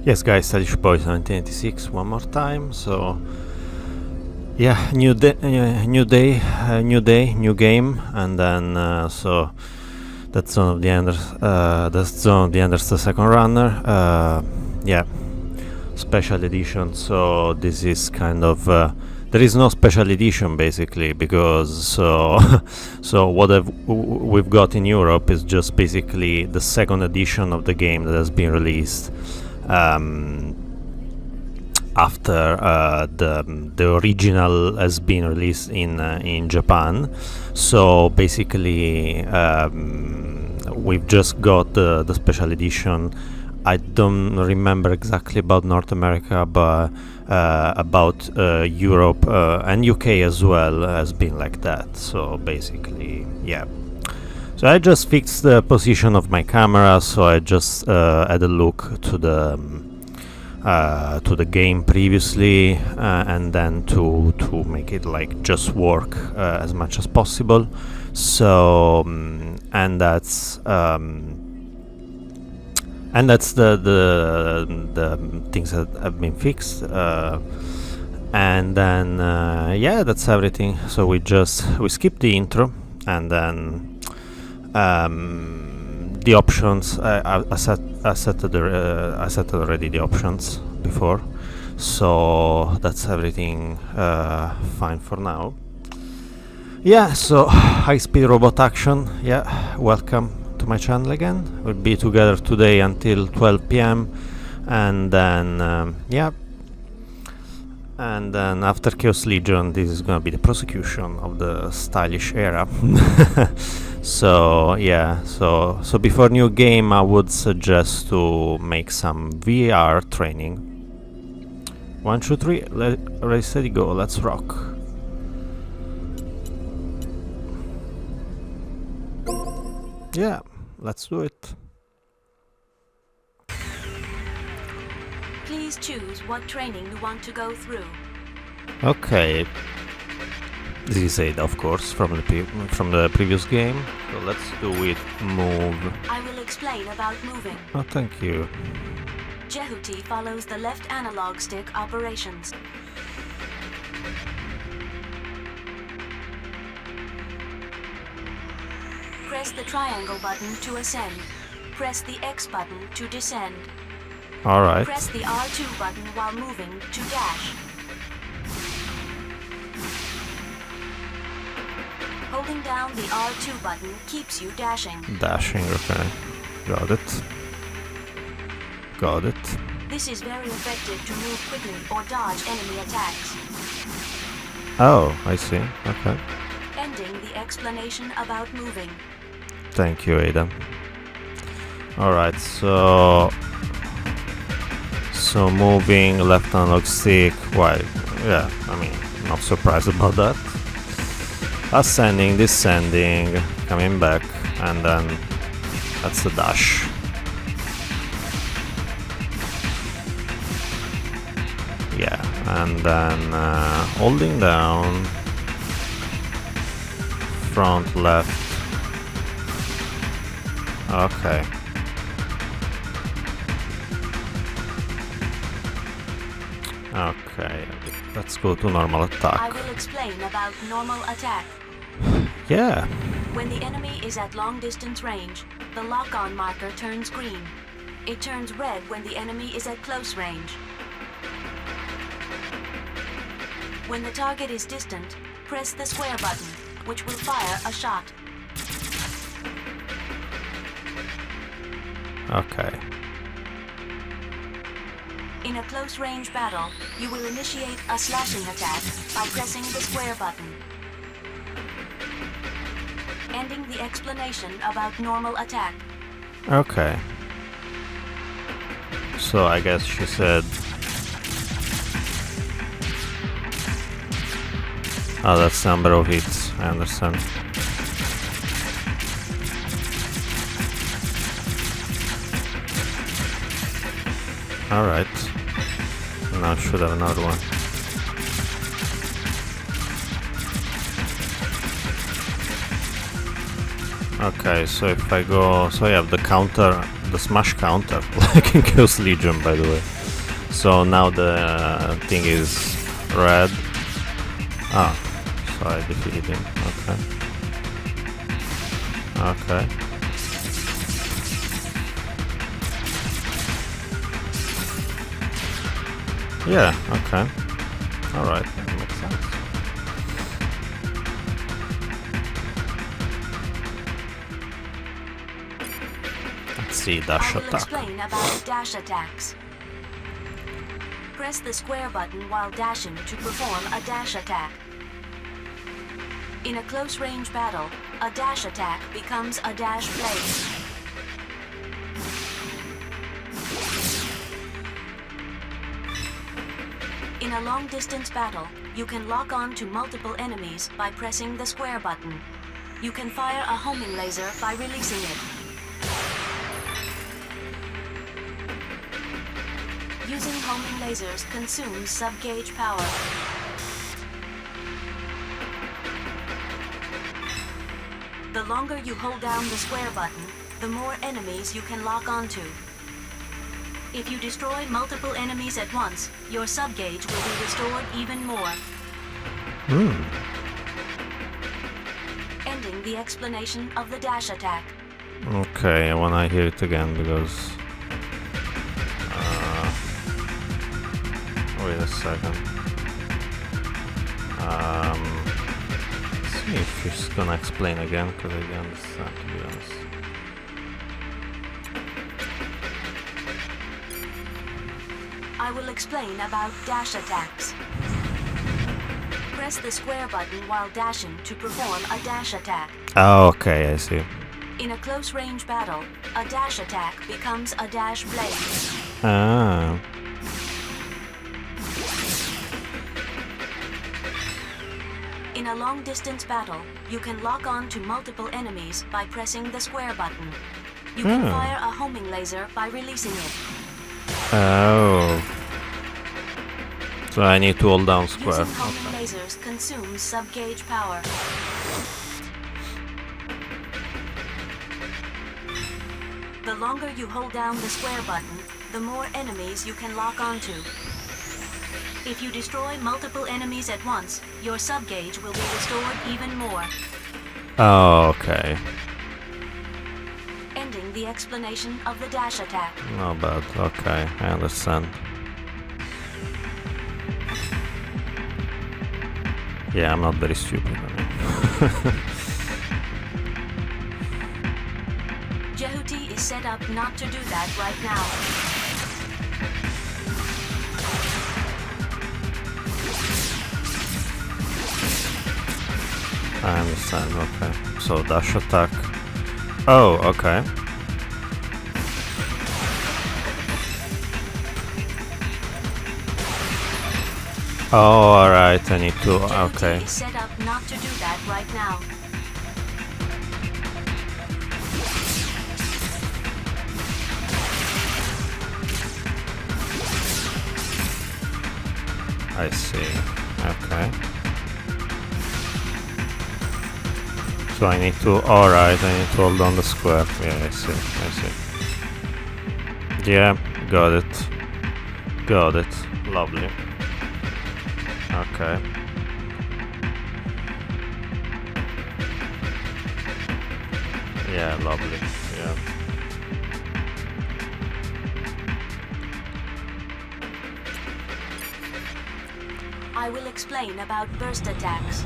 Yes, guys, Stylish Boy 1786 one more time. So, yeah, new day, new game, and then so that's Zone of the Enders. That's Zone of the Enders, the second runner. Yeah, special edition. So this is kind of there is no special edition basically because so what we've got in Europe is just basically the second edition of the game that has been released after the original has been released in Japan. So basically we've just got the special edition. I don't remember exactly about North America, but about Europe and UK as well has been like that. So basically, yeah. So I just fixed the position of my camera, so I just had a look to the game previously, and then to make it like just work as much as possible. So and that's the things that have been fixed, and then yeah, that's everything. So we skip the intro, and then the options. I set already the options before, so that's everything fine for now. Yeah, so high speed robot action. Yeah, welcome to my channel again. We'll be together today until 12 p.m. and then yeah, and then after Chaos Legion this is gonna be the prosecution of the stylish era. So yeah, so before new game I would suggest to make some VR training. 1, 2, 3, ready, steady, go, let's rock. Yeah, let's do it. Please choose what training you want to go through. Okay. This is Ada, of course, from the previous game. So let's do it. Move. I will explain about moving. Oh, thank you. Jehuti follows the left analog stick operations. Press the triangle button to ascend. Press the X button to descend. Alright. Press the R2 button while moving to dash. Holding down the R2 button keeps you dashing. Dashing, okay. Got it. Got it. This is very effective to move quickly or dodge enemy attacks. Oh, I see. Okay. Ending the explanation about moving. Thank you, Ada. Alright, so moving left analog stick. Why? Yeah, I mean, not surprised about that. Ascending, descending, coming back, and then that's the dash. Yeah, and then holding down, front left. Okay. Okay, let's go to normal attack. I will explain about normal attack. Yeah. When the enemy is at long distance range, the lock-on marker turns green. It turns red when the enemy is at close range. When the target is distant, press the square button, which will fire a shot. Okay. In a close-range battle, you will initiate a slashing attack by pressing the square button. Ending the explanation about normal attack. Okay. So I guess she said... Oh, that's number of hits, I understand. Alright. Now I should have another one. Okay, so if I go... So I have the counter, the smash counter, like in Chaos Legion, by the way. So now the thing is red. Ah, so I defeated him. Okay. Yeah, okay. Alright, that makes sense. Let's see, dash I will attack. explain about dash attacks. Press the square button while dashing to perform a dash attack. In a close-range battle, a dash attack becomes a dash blade. In a long-distance battle, you can lock on to multiple enemies by pressing the square button. You can fire a homing laser by releasing it. Using homing lasers consumes sub-gauge power. The longer you hold down the square button, the more enemies you can lock onto. If you destroy multiple enemies at once, your sub-gauge will be restored even more. Ending the explanation of the dash attack. Okay, I wanna hear it again because... wait a second. Let's see if she's gonna explain again, because I didn't understand, to be honest. I will explain about dash attacks. Press the square button while dashing to perform a dash attack. Oh, okay, I see. In a close-range battle, a dash attack becomes a dash blade. Ah. In a long-distance battle, you can lock on to multiple enemies by pressing the square button. You can fire a homing laser by releasing it. Oh. So I need to hold down square. Using homing lasers consumes sub-gauge power. The longer you hold down the square button, the more enemies you can lock onto. If you destroy multiple enemies at once, your sub-gauge will be restored even more. Oh, okay. Ending the explanation of the dash attack. Not bad. Okay, I understand. Yeah, I'm not very stupid. Jehuti is set up not to do that right now. I understand, okay. So dash attack. Oh, okay. Oh, alright, I need to, okay. Jehuti is set up not to do that right now. I see, okay. So I need to, alright, I need to hold on the square. Yeah, I see. Yeah, got it. Lovely. Okay. Yeah, lovely. Yeah. I will explain about burst attacks.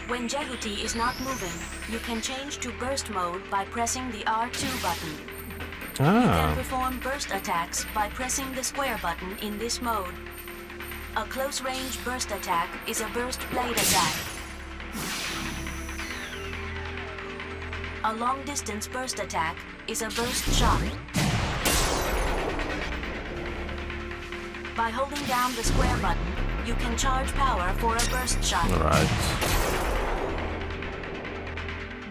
When Jehuti is not moving, you can change to burst mode by pressing the R2 button. You can perform burst attacks by pressing the square button in this mode. A close-range burst attack is a burst blade attack. A long-distance burst attack is a burst shot. By holding down the square button, you can charge power for a burst shot. Right.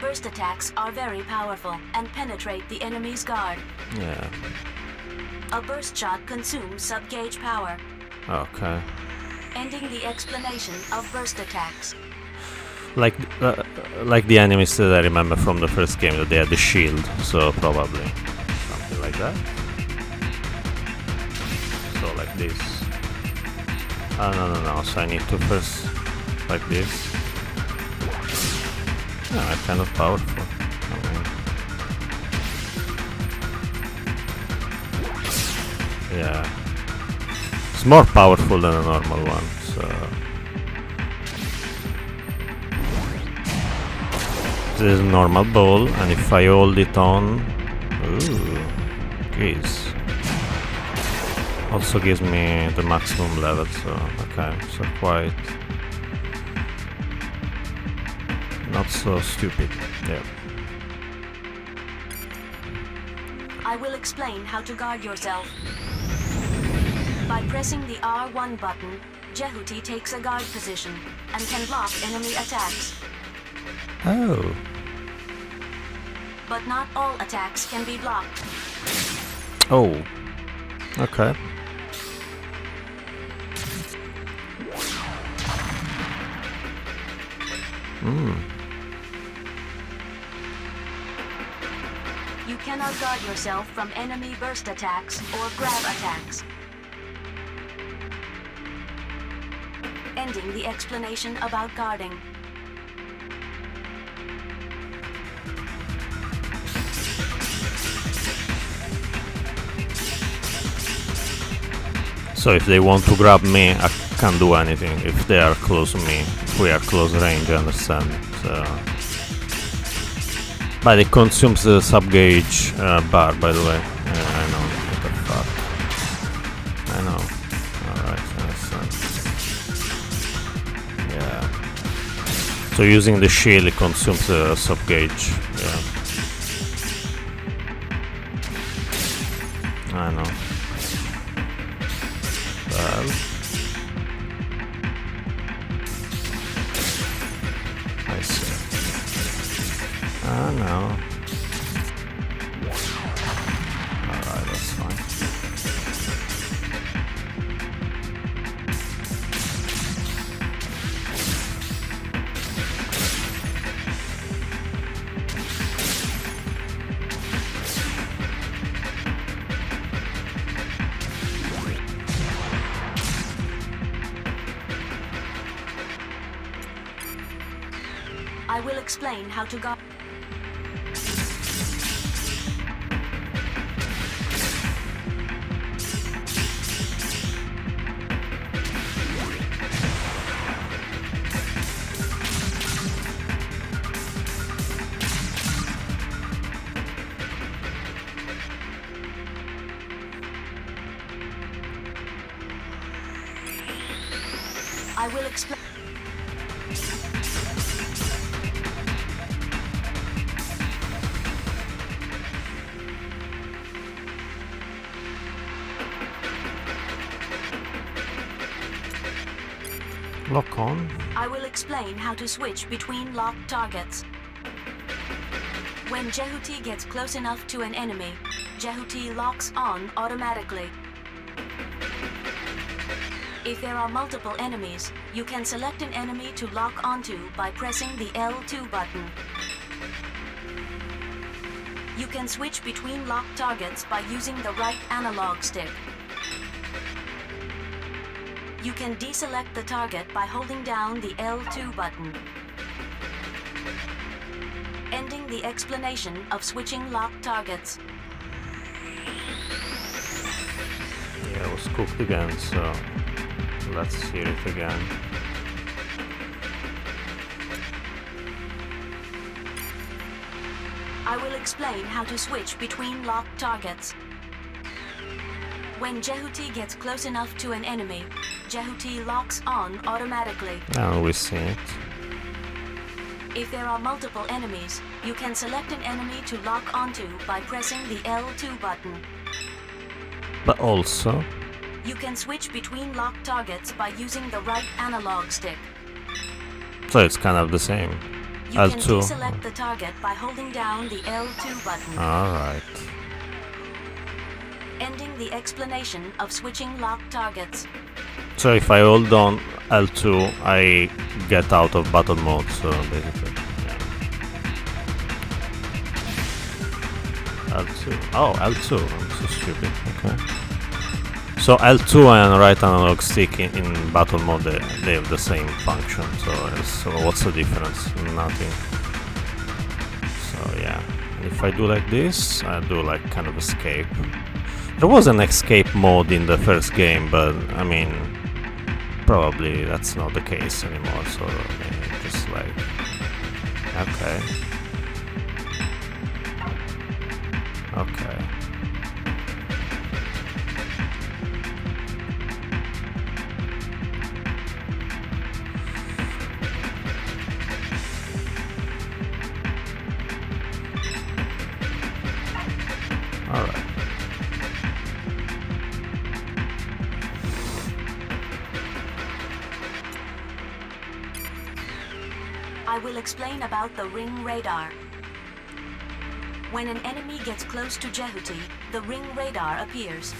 Burst attacks are very powerful and penetrate the enemy's guard. Yeah. A burst shot consumes sub-gauge power. Okay. Ending the explanation of burst attacks. Like the enemies that I remember from the first game, that they had the shield, so probably something like that. So like this. No. So I need to first like this. Yeah, it's kind of powerful. Yeah. It's more powerful than a normal one, so... This is a normal ball, and if I hold it on... Ooh, jeez. Also gives me the maximum level, so... Okay, so quite... Not so stupid, yeah. I will explain how to guard yourself. By pressing the R1 button, Jehuti takes a guard position and can block enemy attacks. Oh. But not all attacks can be blocked. Oh. Okay. You cannot guard yourself from enemy burst attacks or grab attacks. Ending the explanation about guarding. So if they want to grab me, I can't do anything if they are close to me. If we are close range, I understand. So. But it consumes the sub-gauge bar, by the way. I know. What the fuck? I know. Alright, I understand. Yeah. So using the shield, it consumes the sub-gauge. Yeah. I know. Well. I see. No. Alright, that's fine. I will explain how to guard. I will explain. Lock on. I will explain how to switch between locked targets. When Jehuti gets close enough to an enemy, Jehuti locks on automatically. If there are multiple enemies, you can select an enemy to lock onto by pressing the L2 button. You can switch between locked targets by using the right analog stick. You can deselect the target by holding down the L2 button. Ending the explanation of switching locked targets. Yeah, it was cooked again, so let's hear it again. I will explain how to switch between locked targets. When Jehuti gets close enough to an enemy, Jehuti locks on automatically. And we see it. If there are multiple enemies, you can select an enemy to lock onto by pressing the L2 button. But also, you can switch between locked targets by using the right analog stick. so it's kind of the same. You can L2. deselect the target by holding down the L2 button. Alright. Ending the explanation of switching locked targets. So if I hold on L2, I get out of battle mode, so basically, yeah. L2. Oh, L2. I'm so stupid. Okay. So L2 and right analog stick in battle mode, they have the same function. So what's the difference? Nothing. So yeah, and if I do like this, I do like kind of escape. There was an escape mode in the first game, but I mean, probably that's not the case anymore. So just like, okay. Okay. All right. I will explain about the ring radar. When an enemy gets close to Jehuti, the ring radar appears.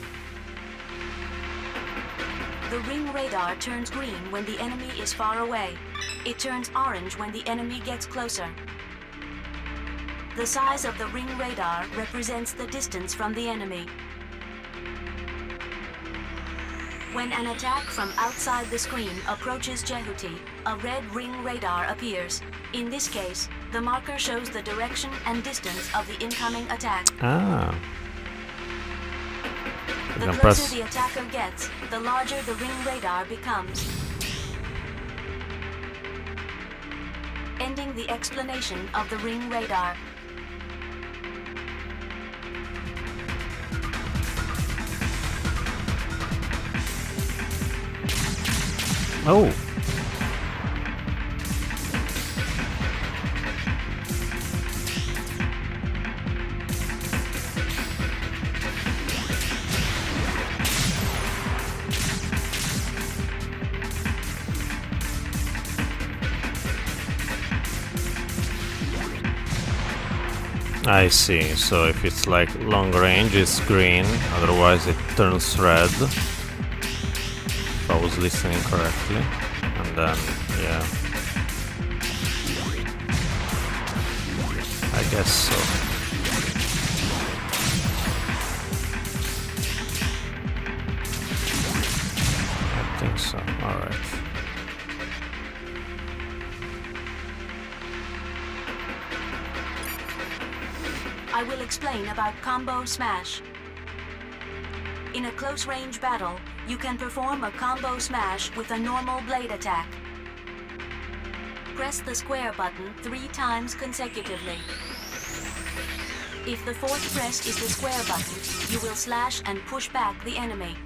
The ring radar turns green when the enemy is far away. It turns orange when the enemy gets closer. The size of the ring radar represents the distance from the enemy. When an attack from outside the screen approaches Jehuti, a red ring radar appears. In this case, the marker shows the direction and distance of the incoming attack. Ah. The closer the attacker gets, the larger the ring radar becomes. Ending the explanation of the ring radar. Oh. I see, so if it's like long range it's green, otherwise it turns red. If I was listening correctly. And then, yeah. I guess so. I think so, alright. I will explain about Combo Smash. In a close-range battle, you can perform a combo smash with a normal blade attack. Press the square button 3 times consecutively. If the fourth press is the square button, you will slash and push back the enemy.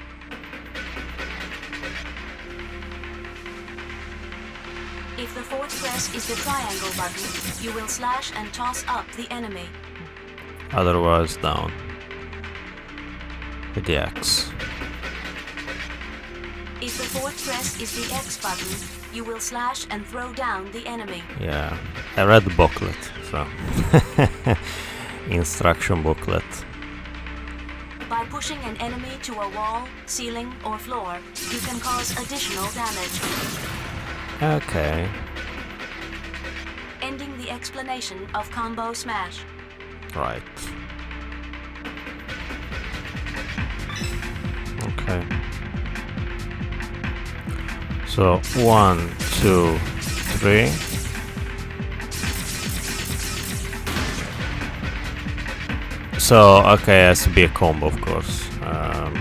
If the fourth press is the triangle button, you will slash and toss up the enemy. Otherwise down with the X. If the fourth press is the X button, you will slash and throw down the enemy. Yeah, I read the booklet, so instruction booklet. By pushing an enemy to a wall, ceiling, or floor, you can cause additional damage. Okay. Ending the explanation of Combo Smash. Right. Okay. So 1, 2, 3. So okay, it has to be a combo, of course. Right.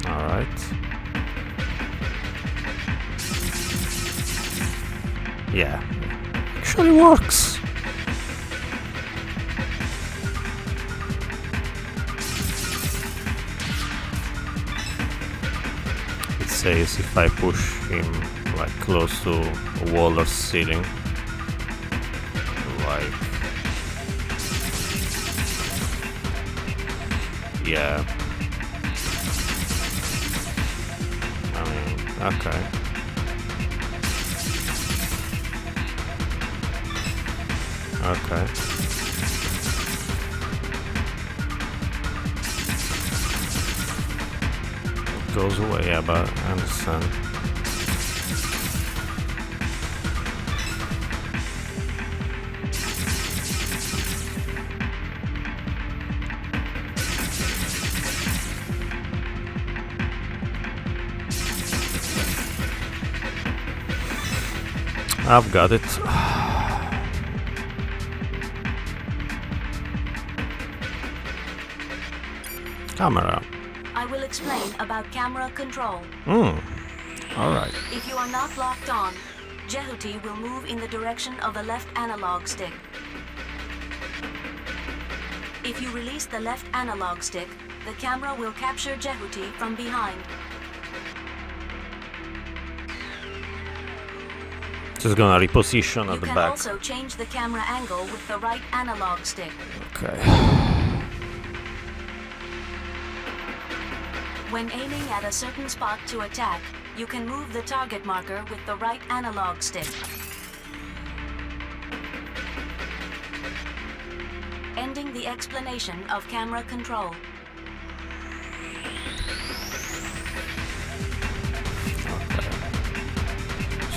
All right. Yeah, actually works. It says if I push him like close to a wall or ceiling, like, yeah. I mean, okay. Okay. It goes away, yeah, but I understand. I've got it. Camera. I will explain about camera control. Alright. If you are not locked on, Jehuti will move in the direction of the left analog stick. If you release the left analog stick, the camera will capture Jehuti from behind. Just gonna reposition at You the can back. also change the camera angle with the right analog stick. Okay. When aiming at a certain spot to attack, you can move the target marker with the right analog stick. Ending the explanation of camera control.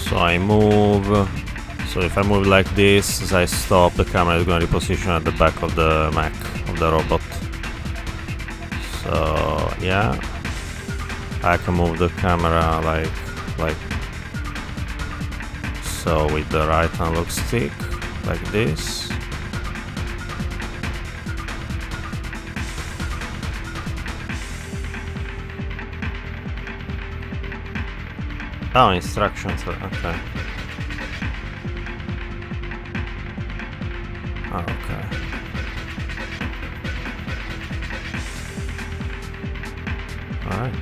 So I move. So if I move like this, as I stop, the camera is going to reposition at the back of the mech, of the robot. So yeah, I can move the camera like so with the right analog stick, like this. Oh, instructions. Okay. Oh, okay. Alright.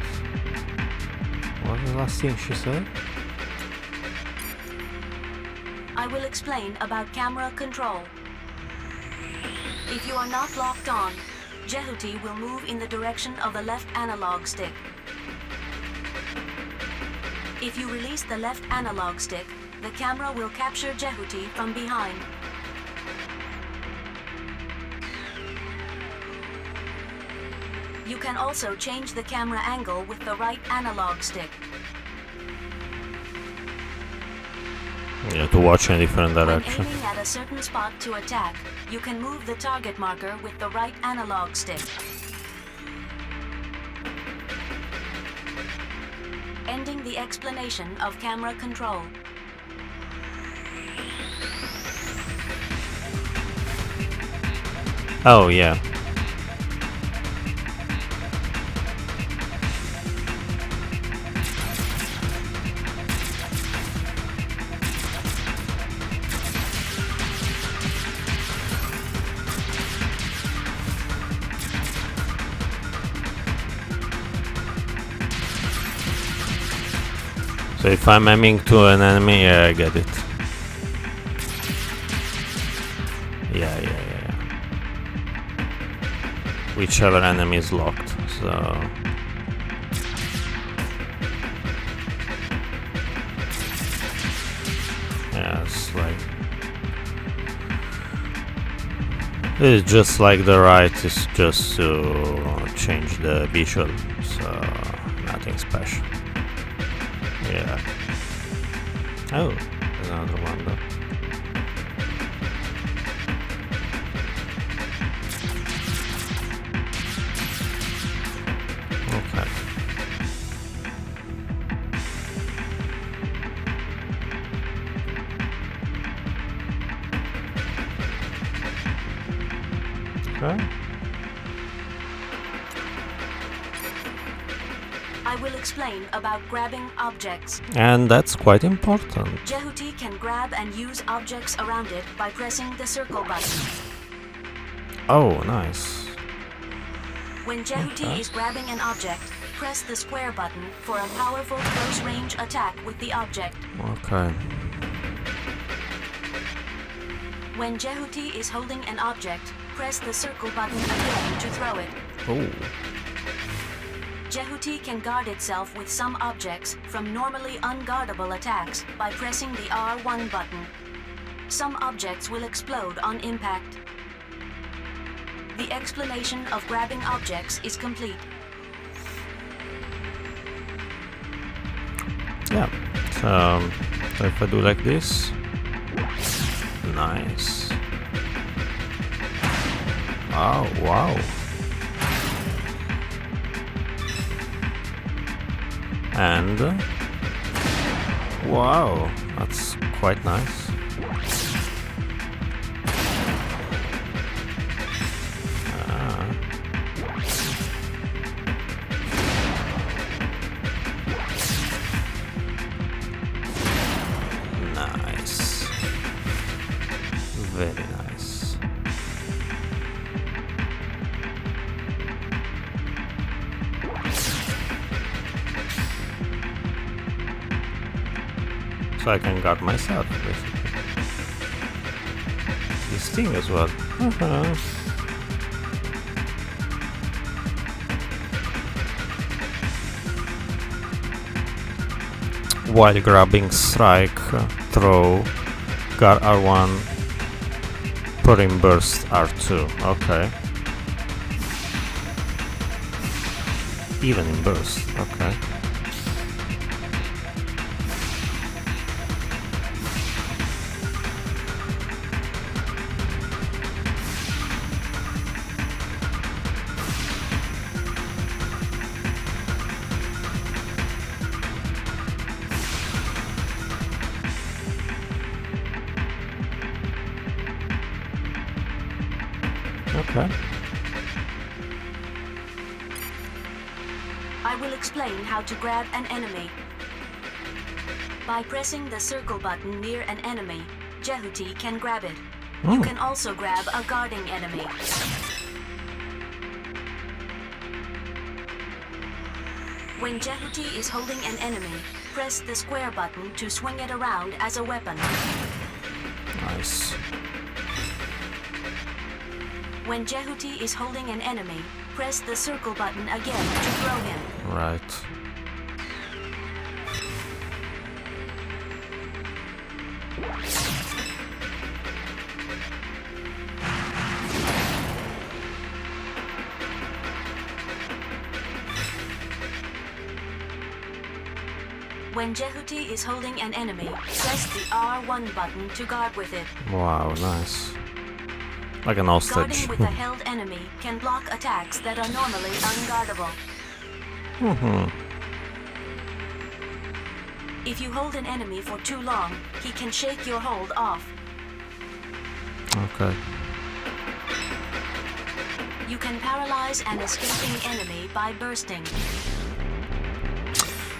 What was the last thing she said? I will explain about camera control. If you are not locked on, Jehuti will move in the direction of the left analog stick. If you release the left analog stick, the camera will capture Jehuti from behind. You can also change the camera angle with the right analog stick. Yeah, to watch in a different When direction. aiming at a certain spot to attack, you can move the target marker with the right analog stick. Ending the explanation of camera control. Oh yeah. So if I'm aiming to an enemy, yeah, I get it. Yeah. Whichever enemy is locked, so... Yeah, it's like... It's just like the right is just to change the visual, so nothing special. Yeah. Oh, another one though. Okay. Okay. I will explain about grabbing objects. And that's quite important. Jehuti can grab and use objects around it by pressing the circle button. Oh, nice. When Jehuti Okay. is grabbing an object, press the square button for a powerful close-range attack with the object. Okay. When Jehuti is holding an object, press the circle button again to throw it. Oh. Jehuti can guard itself with some objects from normally unguardable attacks by pressing the R1 button. Some objects will explode on impact. The explanation of grabbing objects is complete. Yeah. So if I do like this. Nice. Oh, wow. And wow, that's quite nice. Nice. Very nice. So I can guard myself, basically. This thing as well. While grabbing strike, throw, guard R1, put in burst R2. Okay. Even in burst. Okay. Okay. I will explain how to grab an enemy. By pressing the circle button near an enemy, Jehuti can grab it. You can also grab a guarding enemy. When Jehuti is holding an enemy, press the square button to swing it around as a weapon. Nice. When Jehuti is holding an enemy, press the circle button again to throw him. Right. When Jehuti is holding an enemy, press the R1 button to guard with it. Wow, nice. Like an hostage. Guarding with a held enemy can block attacks that are normally unguardable. If you hold an enemy for too long, he can shake your hold off. Okay. You can paralyze an escaping enemy by bursting.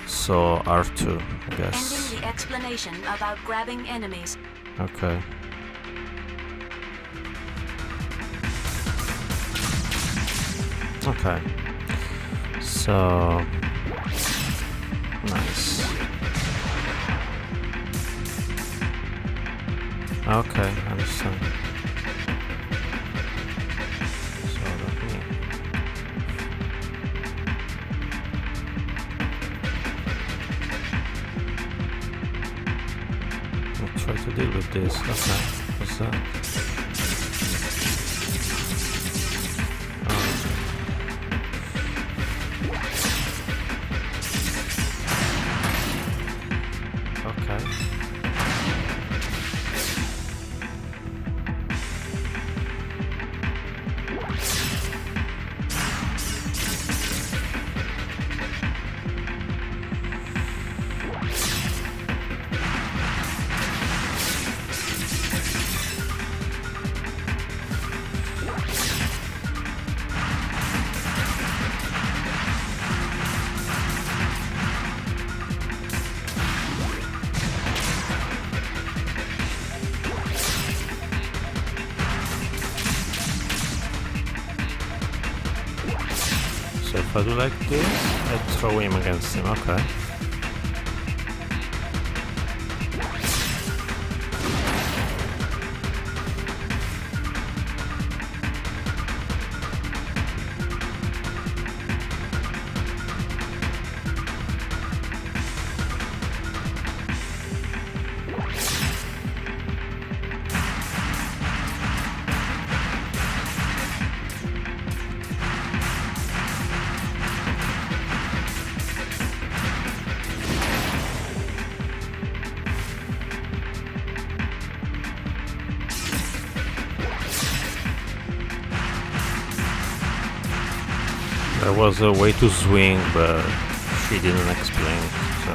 So R2, I guess. Ending the explanation about grabbing enemies. Okay. Okay. So nice. Okay, understand. So let me I'll try to deal with this. Okay. What's that? Okay. So if I do like this, I throw him against him. Okay. There was a way to swing, but she didn't explain, so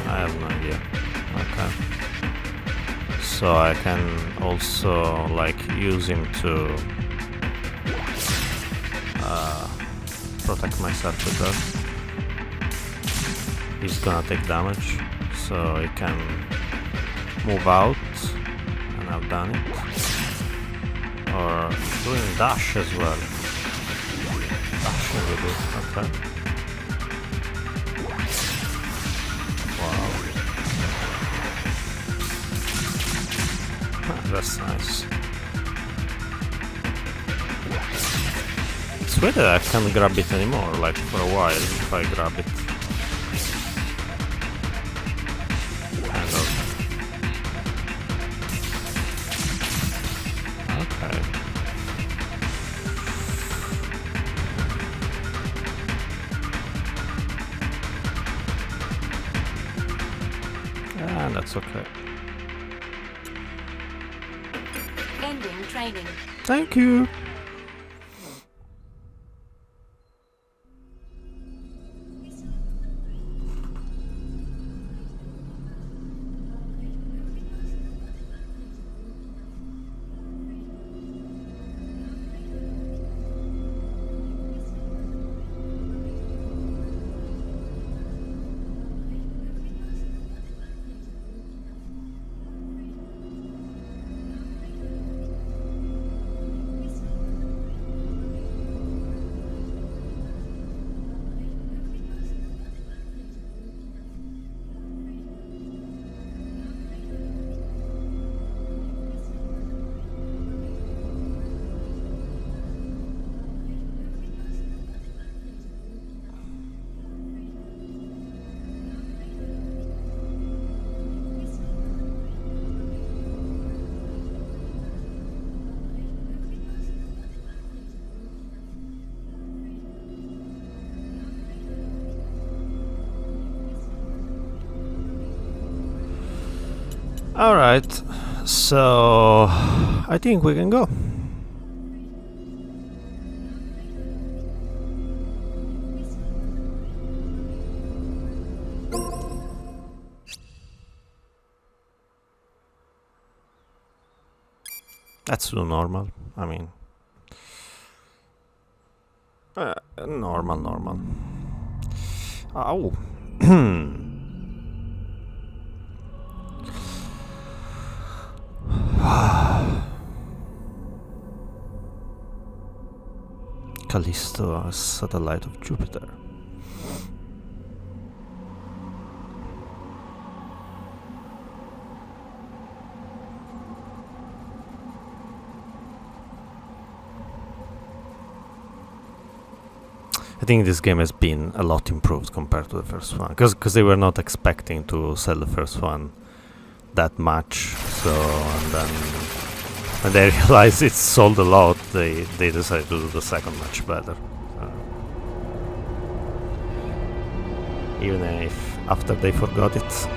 I have no idea. Okay. So I can also like use him to protect myself with that. He's gonna take damage, so he can move out, and I've done it. Or doing dash as well. Dash will be good. Okay. Wow. That's nice. It's weird that I can't grab it anymore, like for a while if I grab it. Kind of. Okay. And that's okay. Ending training. Thank you. Alright, so I think we can go. That's normal, I mean. Normal. Ow. Callisto, a satellite of Jupiter. I think this game has been a lot improved compared to the first one, because they were not expecting to sell the first one that much, so and then when they realized it sold a lot, they decided to do the second much better. Even if after they forgot it.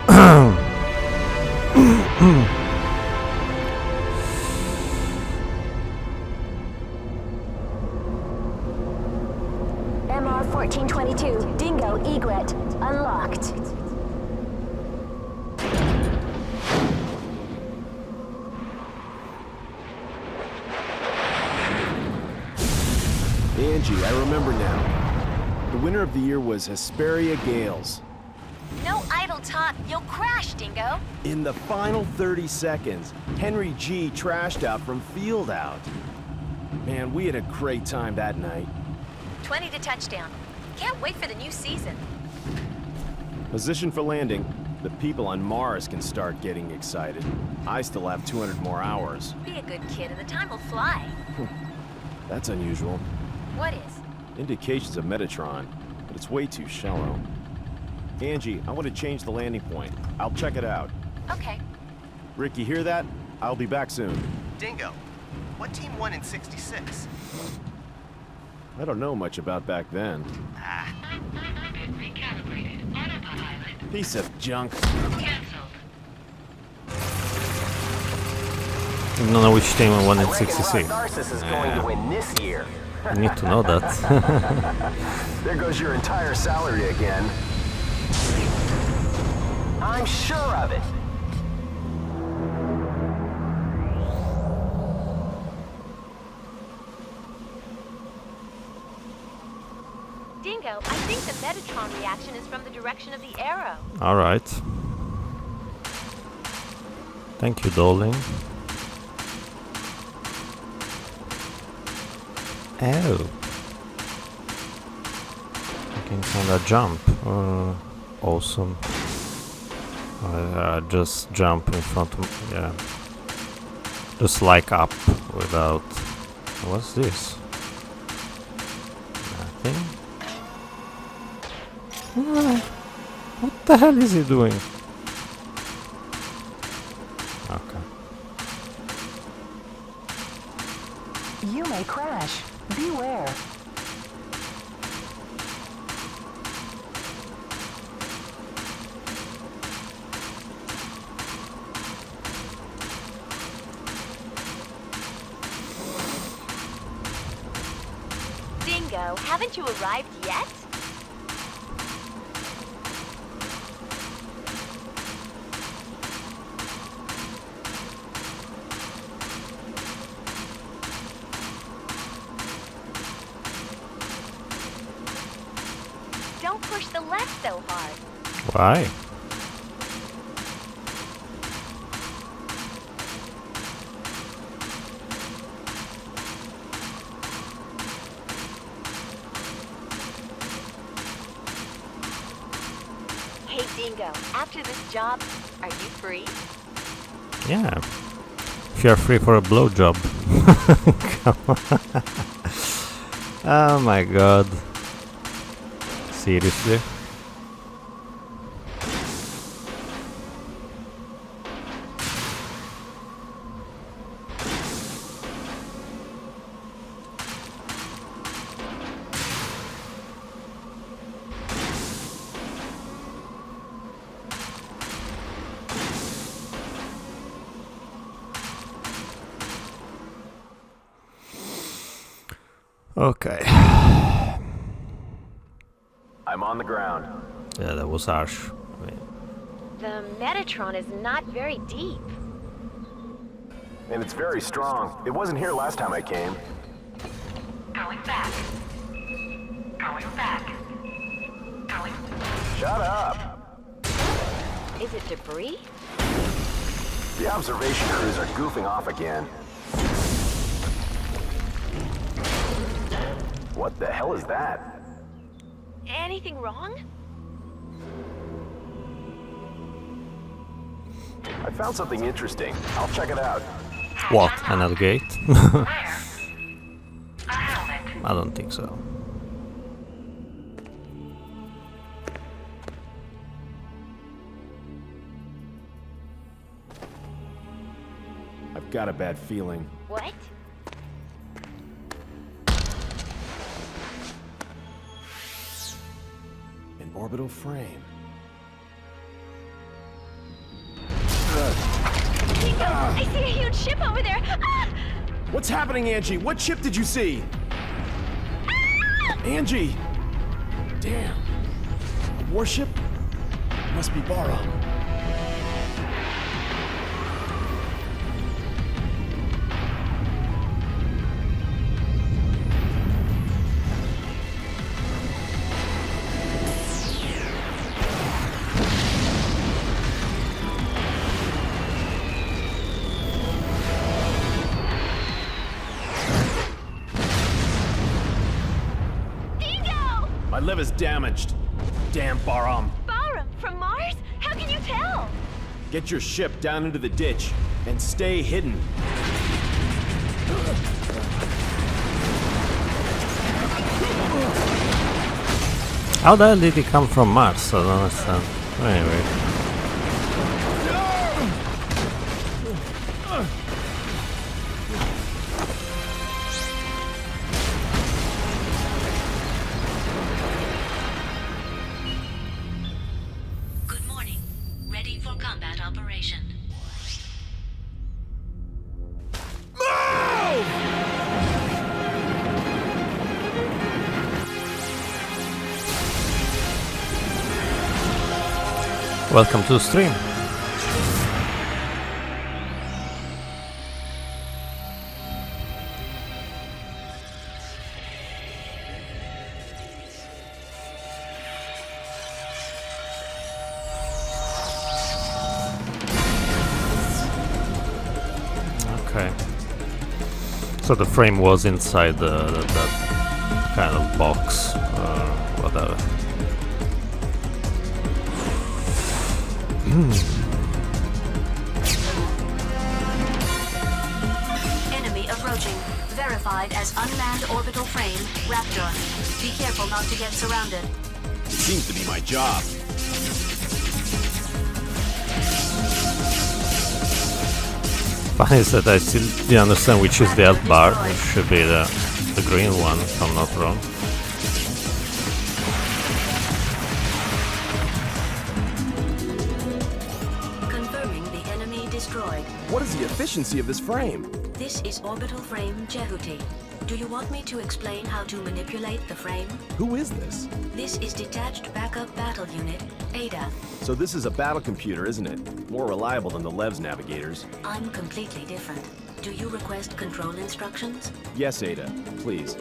MR1422, Dingo Egret, unlocked. Angie, I remember now. The winner of the year was Hesperia Gales. No idle talk, you'll crash, Dingo. In the final 30 seconds, Henry G trashed out from field out. Man, we had a great time that night. 20 to touchdown. Can't wait for the new season. Position for landing. The people on Mars can start getting excited. I still have 200 more hours. Be a good kid and the time will fly. That's unusual. What is? Indications of Metatron, but it's way too shallow. Angie, I want to change the landing point. I'll check it out. Okay. Rick, you hear that? I'll be back soon. Dingo, what team won in '66? I don't know much about back then. Recalibrated. Autopilot. Piece of junk. Cancelled. I don't know which team won in 66. Narcissus is going to win this year. I need to know that. There goes your entire salary again. I'm sure of it. Dingo, I think the Metatron reaction is from the direction of the arrow. Alright. Thank you, darling. Oh. I can kinda jump. Awesome. Just jump in front of... yeah. Just like up without... what's this? Nothing? What the hell is he doing? Okay. You may crash. Beware. Dingo, haven't you arrived yet? Don't push the left so hard. Why? Hey, Dingo, after this job, are you free? Yeah. If you're free for a blowjob. Come on. Oh my god. Seriously? Okay. I'm on the ground. Yeah, that was harsh. I mean, The Metatron is not very deep. And it's very strong. It wasn't here last time I came. Going back. Going back. Going. Shut up! Is it debris? The observation crews are goofing off again. What the hell is that? Anything wrong? I found something interesting. I'll check it out. what? Another gate? Where? A helmet. I don't think so. I've got a bad feeling. What? An orbital frame. Dingo, I see a huge ship over there. Ah! What's happening, Angie? What ship did you see? Angie! Damn. A warship? Must be Baram. Dingo! My liver's damaged. Damn Baram. Barum, from Mars? How can you tell? Get your ship down into the ditch and stay hidden. How the hell did he come from Mars? I don't understand. Anyway. Good morning. Ready for combat operation. Welcome to the stream. Okay. So the frame was inside that kind of box, whatever. Enemy approaching. Verified as unmanned orbital frame, Raptor. Be careful not to get surrounded. It seems to be my job. Funny is that I still didn't understand which is the health bar. It should be the green one, if I'm not wrong. Confirming the enemy destroyed. What is the efficiency of this frame? This is orbital frame Jehuti. Do you want me to explain how to manipulate the frame? Who is this? This is Detached Backup Battle Unit, ADA. So this is a battle computer, isn't it? More reliable than the Lev's navigators. I'm completely different. Do you request control instructions? Yes, Ada, please.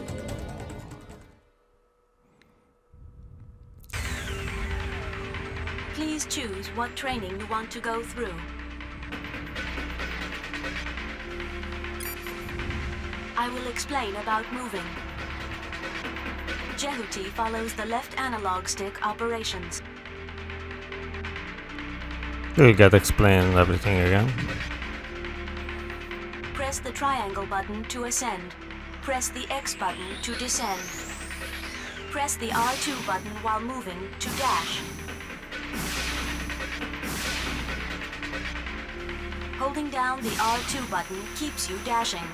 Please choose what training you want to go through. I will explain about moving. Jehuti follows the left analog stick operations. Do you get explain everything again? Press the triangle button to ascend. Press the X button to descend. Press the R2 button while moving to dash. Holding down the R2 button keeps you dashing.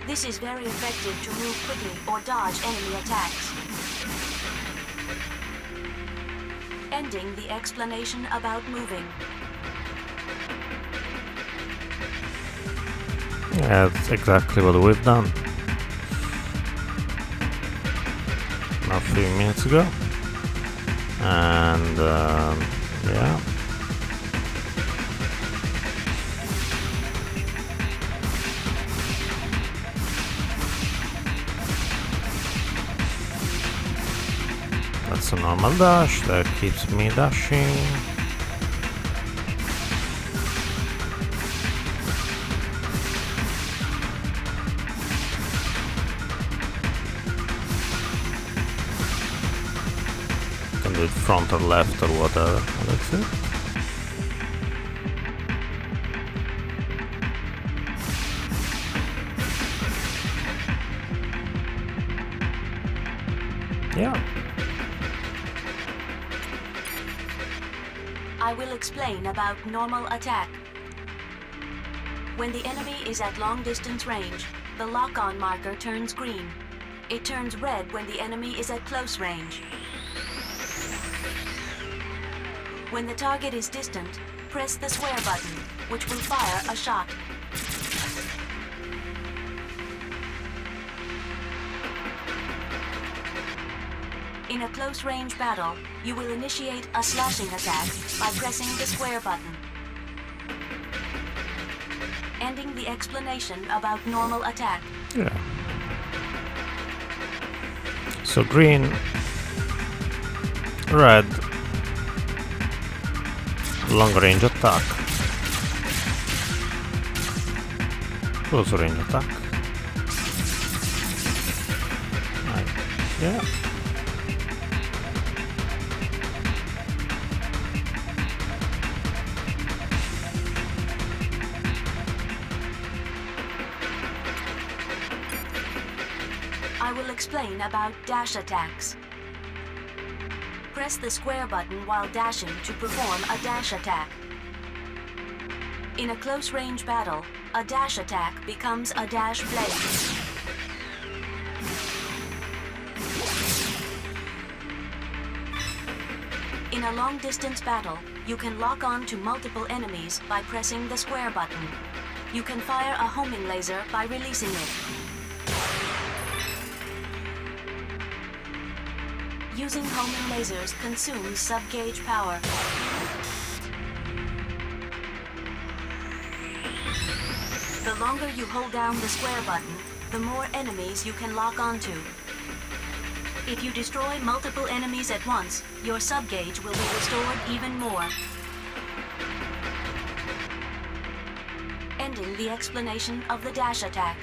This is very effective to move quickly or dodge enemy attacks. Ending the explanation about moving. Yeah, that's exactly what we've done. A few minutes ago. And yeah. That's a normal dash, that keeps me dashing. Can do it front or left or whatever. That's it. Yeah. I will explain about normal attack. When the enemy is at long distance range, the lock-on marker turns green. It turns red when the enemy is at close range. When the target is distant, press the square button, which will fire a shot. In a close-range battle, you will initiate a slashing attack by pressing the square button. Ending the explanation about normal attack. Yeah. So green, red, long range attack, close range attack. Right. Yeah. I will explain about dash attacks. Press the square button while dashing to perform a dash attack. In a close-range battle, a dash attack becomes a dash blade. In a long-distance battle, you can lock on to multiple enemies by pressing the square button. You can fire a homing laser by releasing it. Using homing lasers consumes sub-gauge power. The longer you hold down the square button, the more enemies you can lock onto. If you destroy multiple enemies at once, your sub-gauge will be restored even more. Ending the explanation of the dash attack.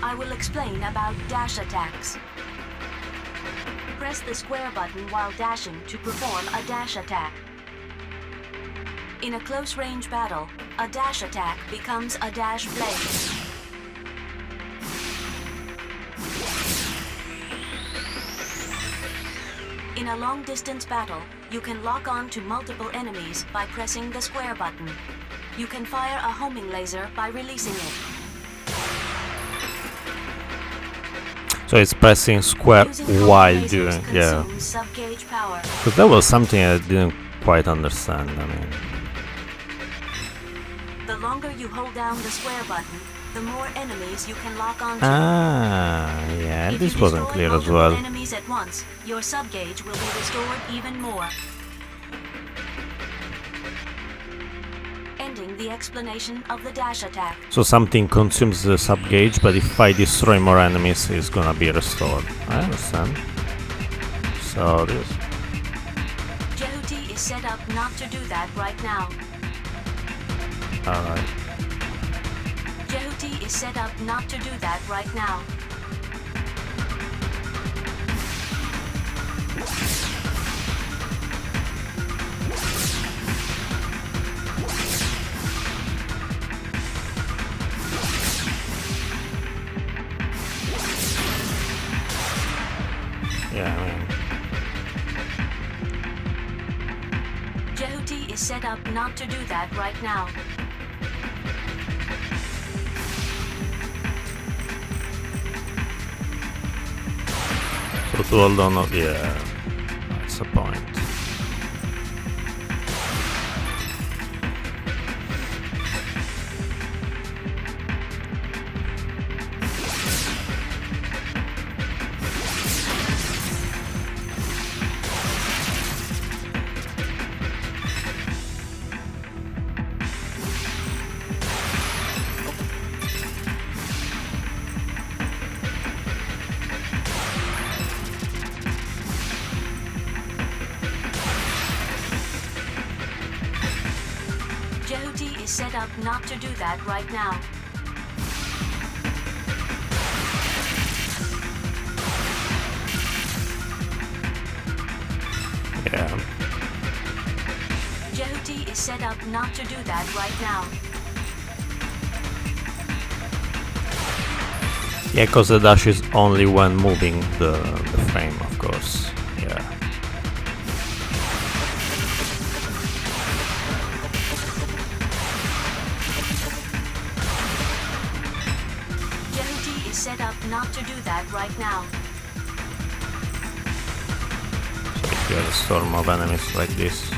I will explain about dash attacks. Press the square button while dashing to perform a dash attack. In a close-range battle, a dash attack becomes a dash blade. In a long-distance battle, you can lock on to multiple enemies by pressing the square button. You can fire a homing laser by releasing it. So it's pressing square Using homing while lasers doing, yeah. consumes sub-gauge power. Because that was something I didn't quite understand. I mean, The longer you hold down the square button, the more enemies you can lock on to. yeah, If this you wasn't destroy clear as multiple well. enemies at once, your sub-gauge will be restored even more. Ending the explanation of the dash attack. So something consumes the sub gauge, but if I destroy more enemies, it's gonna be restored. I understand. So this. Jehuti is set up not to do that right now. Alright. Jehuti is set up not to do that right now. Yeah, I mean. Jehuti is set up not to do that right now. So to hold on, yeah, that's the point. is set up not to do that right now. Yeah. Jehuti is set up not to do that right now. Yeah, because the dash is only when moving the frame, of course. Yeah. Jehuti is set up not to do that right now. So if you have a storm of enemies like this.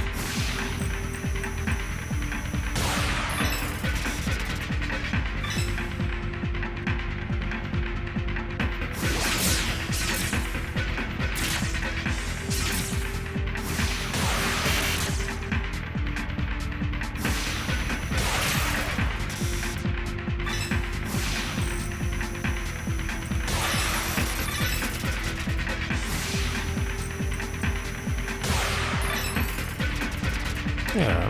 Yeah.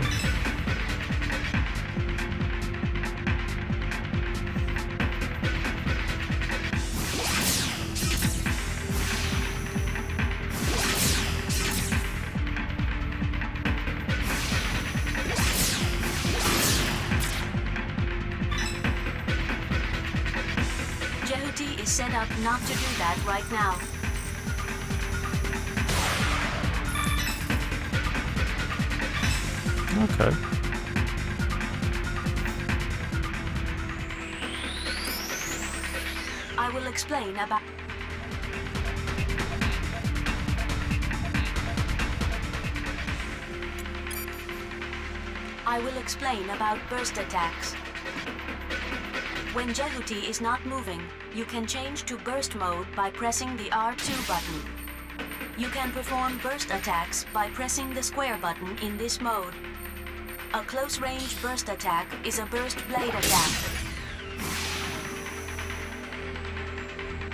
Jehuti is set up not to do that right now. Okay. I will explain about... I will explain about burst attacks. When Jehuti is not moving, you can change to burst mode by pressing the R2 button. You can perform burst attacks by pressing the square button in this mode. A close-range burst attack is a burst blade attack.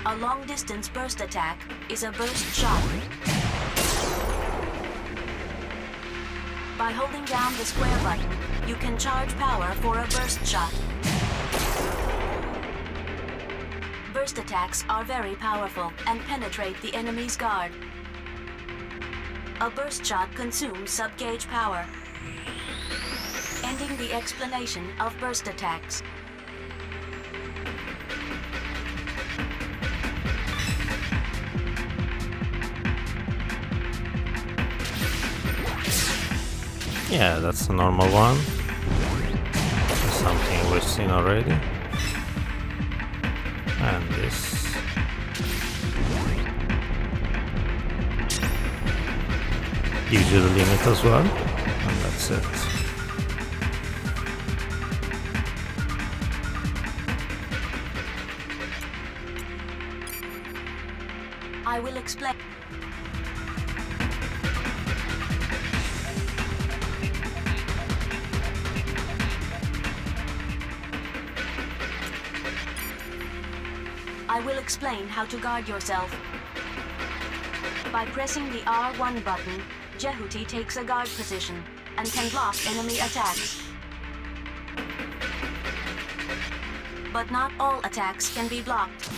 A long-distance burst attack is a burst shot. By holding down the square button, you can charge power for a burst shot. Burst attacks are very powerful and penetrate the enemy's guard. A burst shot consumes sub-gauge power. Ending the explanation of burst attacks. Yeah, that's a normal one. Something we've seen already. And this. Gives you the limit as well. And that's it. I will explain. I will explain how to guard yourself. By pressing the R1 button, Jehuti takes a guard position and can block enemy attacks. But not all attacks can be blocked.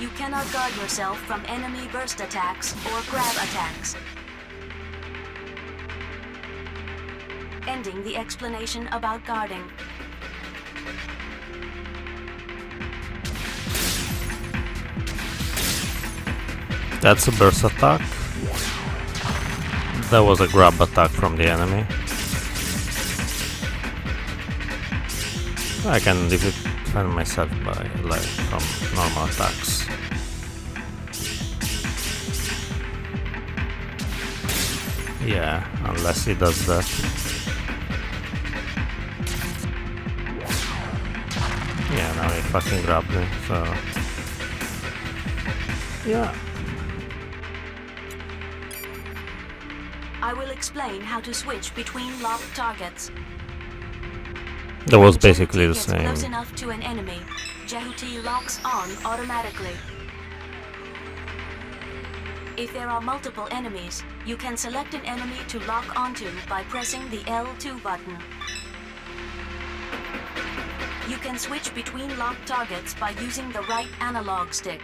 You cannot guard yourself from enemy burst attacks or grab attacks. Ending the explanation about guarding. That's a burst attack. That was a grab attack from the enemy. I can defend myself by from normal attacks. Yeah, unless he does that. Yeah, now he fucking grabbed me, so... Yeah. I will explain how to switch between locked targets. That was When basically the Jehuti gets close same. enough to an enemy, Jehuti locks on automatically. If there are multiple enemies, you can select an enemy to lock onto by pressing the L2 button. You can switch between locked targets by using the right analog stick.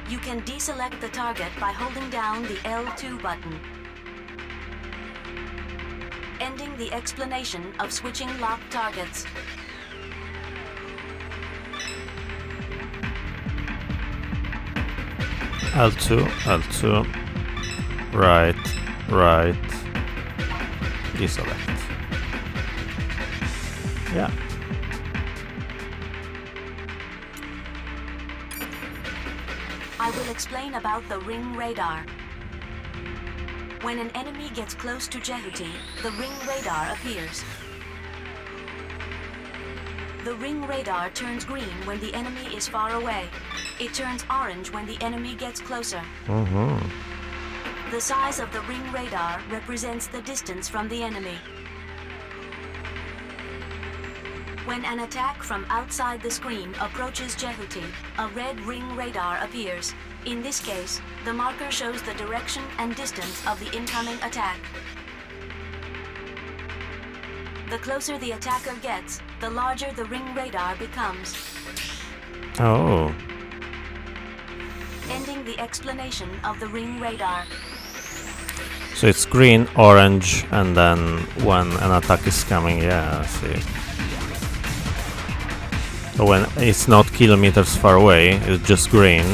You can deselect the target by holding down the L2 button. Ending the explanation of switching locked targets. L2, L2, right, right, deselect. Yeah. I will explain about the ring radar. When an enemy gets close to Jehuti, the ring radar appears. The ring radar turns green when the enemy is far away. It turns orange when the enemy gets closer. The size of the ring radar represents the distance from the enemy. When an attack from outside the screen approaches Jehuti, a red ring radar appears. In this case, the marker shows the direction and distance of the incoming attack. The closer the attacker gets, the larger the ring radar becomes. Oh. Ending the explanation of the ring radar. So it's green, orange, and then when an attack is coming, yeah, I see. So when it's not kilometers far away, it's just green.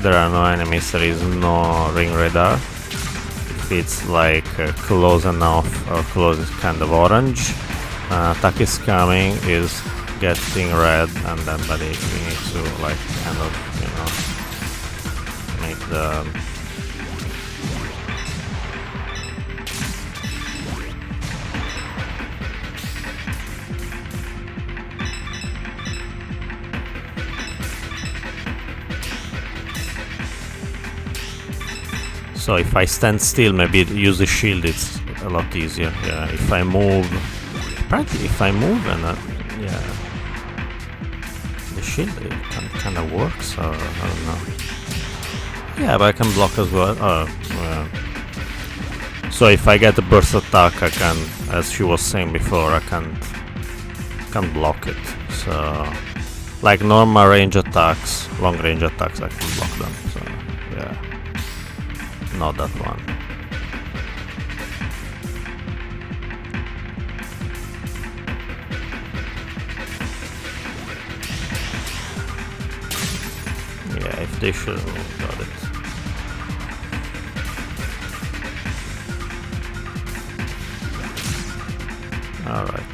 There are no enemies, there is no ring radar. If it's like close enough or close, it's kind of orange. Attack is coming, is getting red, and then we need to like kind of, you know, make the So if I stand still, maybe use the shield, it's a lot easier. Yeah, if I move, apparently if I move and yeah, the shield kind of works, or I don't know. Yeah, but I can block as well. Oh, yeah. So if I get a burst attack, I can, as she was saying before, I can't block it. So like normal range attacks, long range attacks, I can block them. So yeah. Not that one. Yeah, if they should have got it. Alright.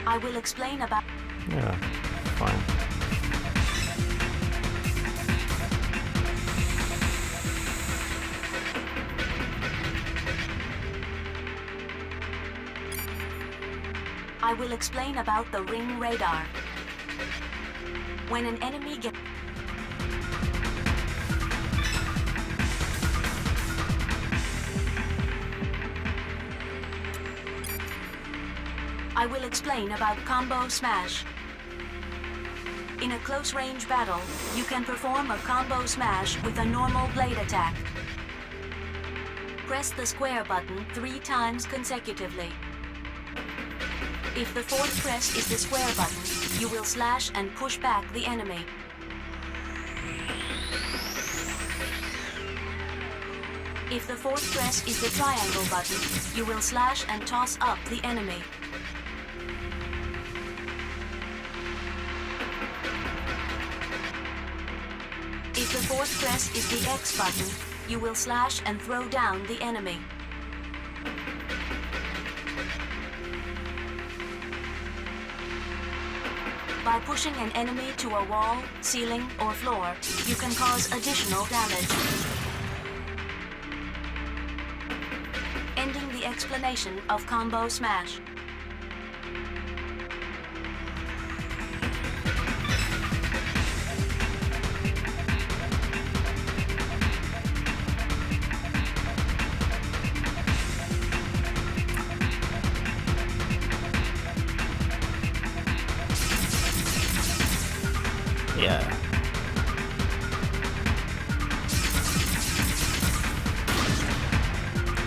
I will explain about... Yeah, fine. I will explain about the ring radar. When an enemy gets... I will explain about combo smash. In a close-range battle, you can perform a combo smash with a normal blade attack. Press the square button 3 times consecutively. If the fourth press is the square button, you will slash and push back the enemy. If the fourth press is the triangle button, you will slash and toss up the enemy. If the fourth press is the X button, you will slash and throw down the enemy. By pushing an enemy to a wall, ceiling, or floor, you can cause additional damage. Ending the explanation of combo smash.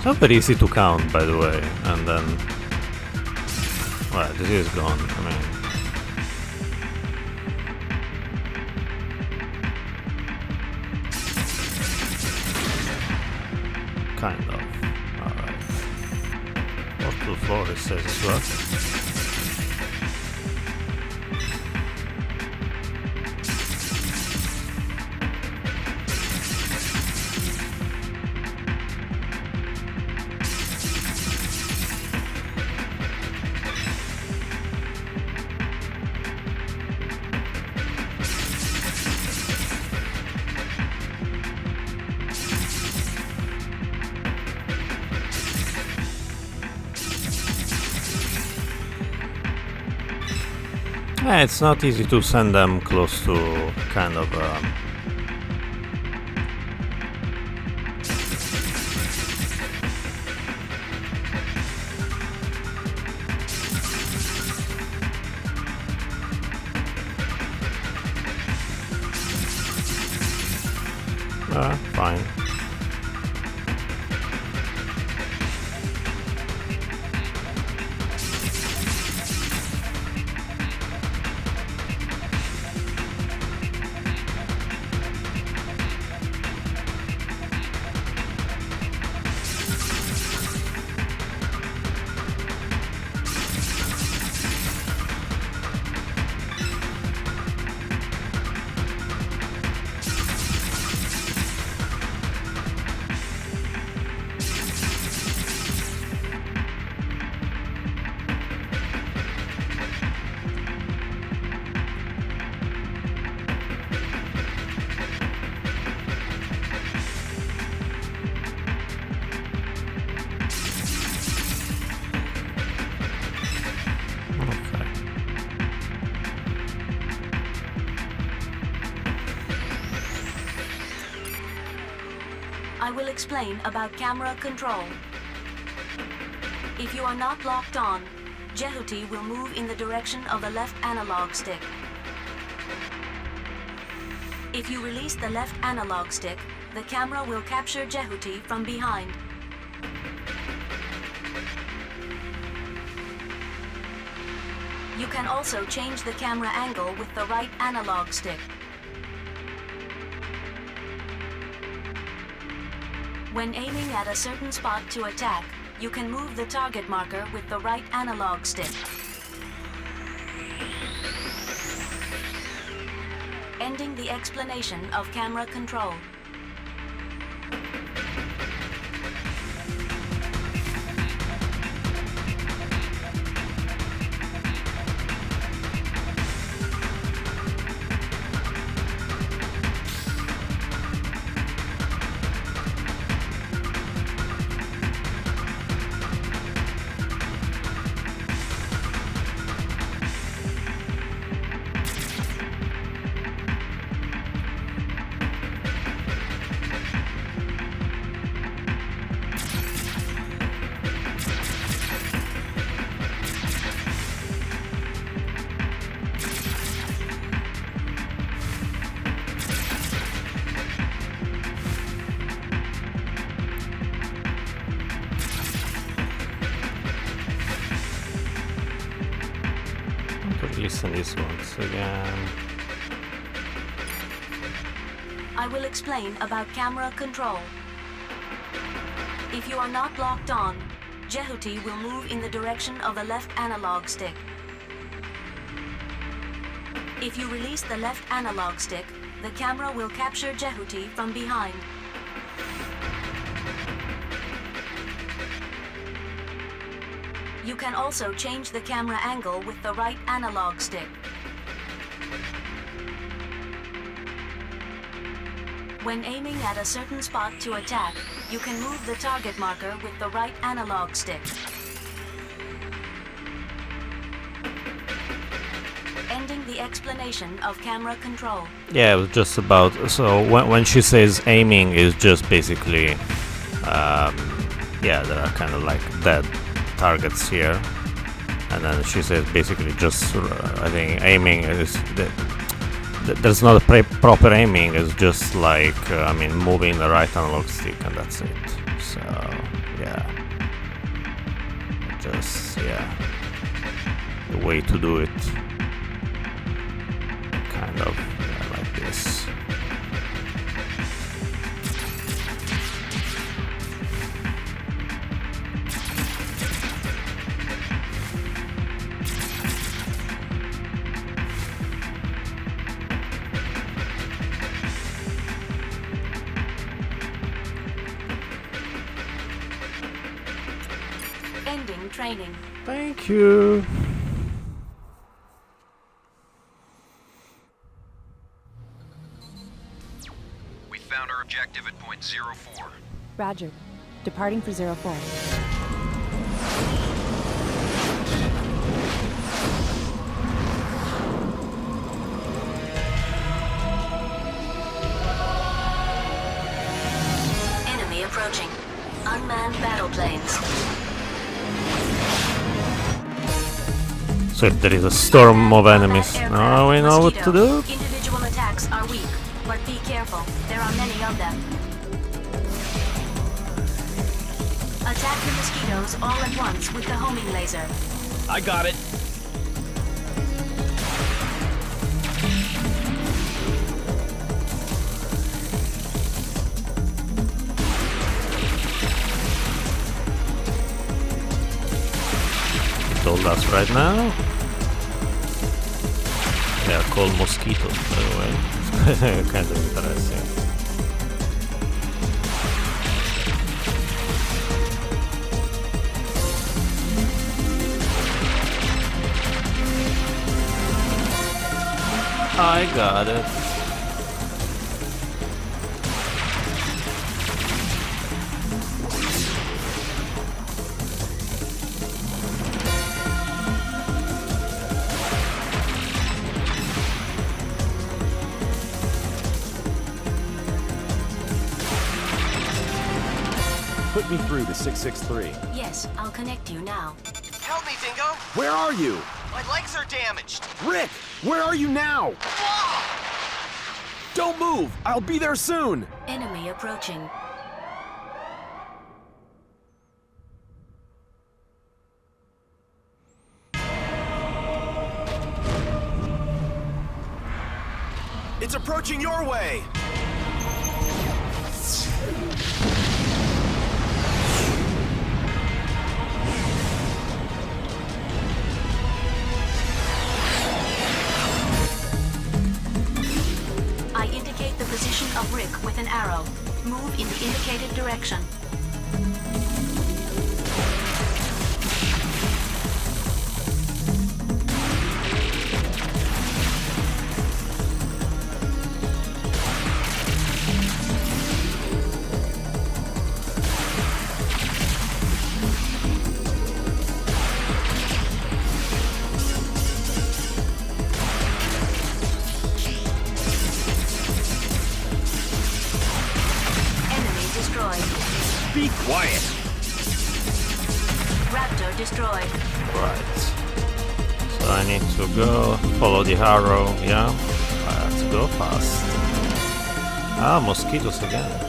It's not very easy to count, by the way, and then... Well, this is gone, I mean... Kind of. Alright. What to floor it says as well. Yeah, it's not easy to send them close to kind of fine. I will explain about camera control. If you are not locked on, Jehuti will move in the direction of the left analog stick. If you release the left analog stick, the camera will capture Jehuti from behind. You can also change the camera angle with the right analog stick. When aiming at a certain spot to attack, you can move the target marker with the right analog stick. Ending the explanation of camera control. Listen this once again. I will explain about camera control. If you are not locked on, Jehuti will move in the direction of the left analog stick. If you release the left analog stick, the camera will capture Jehuti from behind. You can also change the camera angle with the right analog stick. When aiming at a certain spot to attack, you can move the target marker with the right analog stick. Ending the explanation of camera control. Yeah, it was just about... So when she says aiming is just basically... yeah, there are kind of like dead targets here, and then she says basically just I think aiming is there's not a proper aiming, it's just like I mean moving the right analog stick and that's it. So yeah. Just, yeah. The way to do it. Kind of like this. Ending training. Thank you. We found our objective at point 04. Roger. Departing for 04. Enemy approaching. Unmanned battle planes. So if there is a storm of enemies, now we know what to do. Individual attacks are weak, but be careful. There are many of them. Attack the mosquitoes all at once with the homing laser. I got it. Told us right now. They are called mosquitoes, by the way. Kind of interesting. I got it. Put me through to 663. Yes, I'll connect you now. Help me, Dingo! Where are you? My legs are damaged! Rick, where are you now? Don't move! I'll be there soon! Enemy approaching. It's approaching your way! I indicate the position of Rick with an arrow. Move in the indicated direction. Enemy destroyed. Be quiet! Raptor destroyed. Right. So I need to go follow the arrow, yeah? Let's go fast. Ah, mosquitoes again.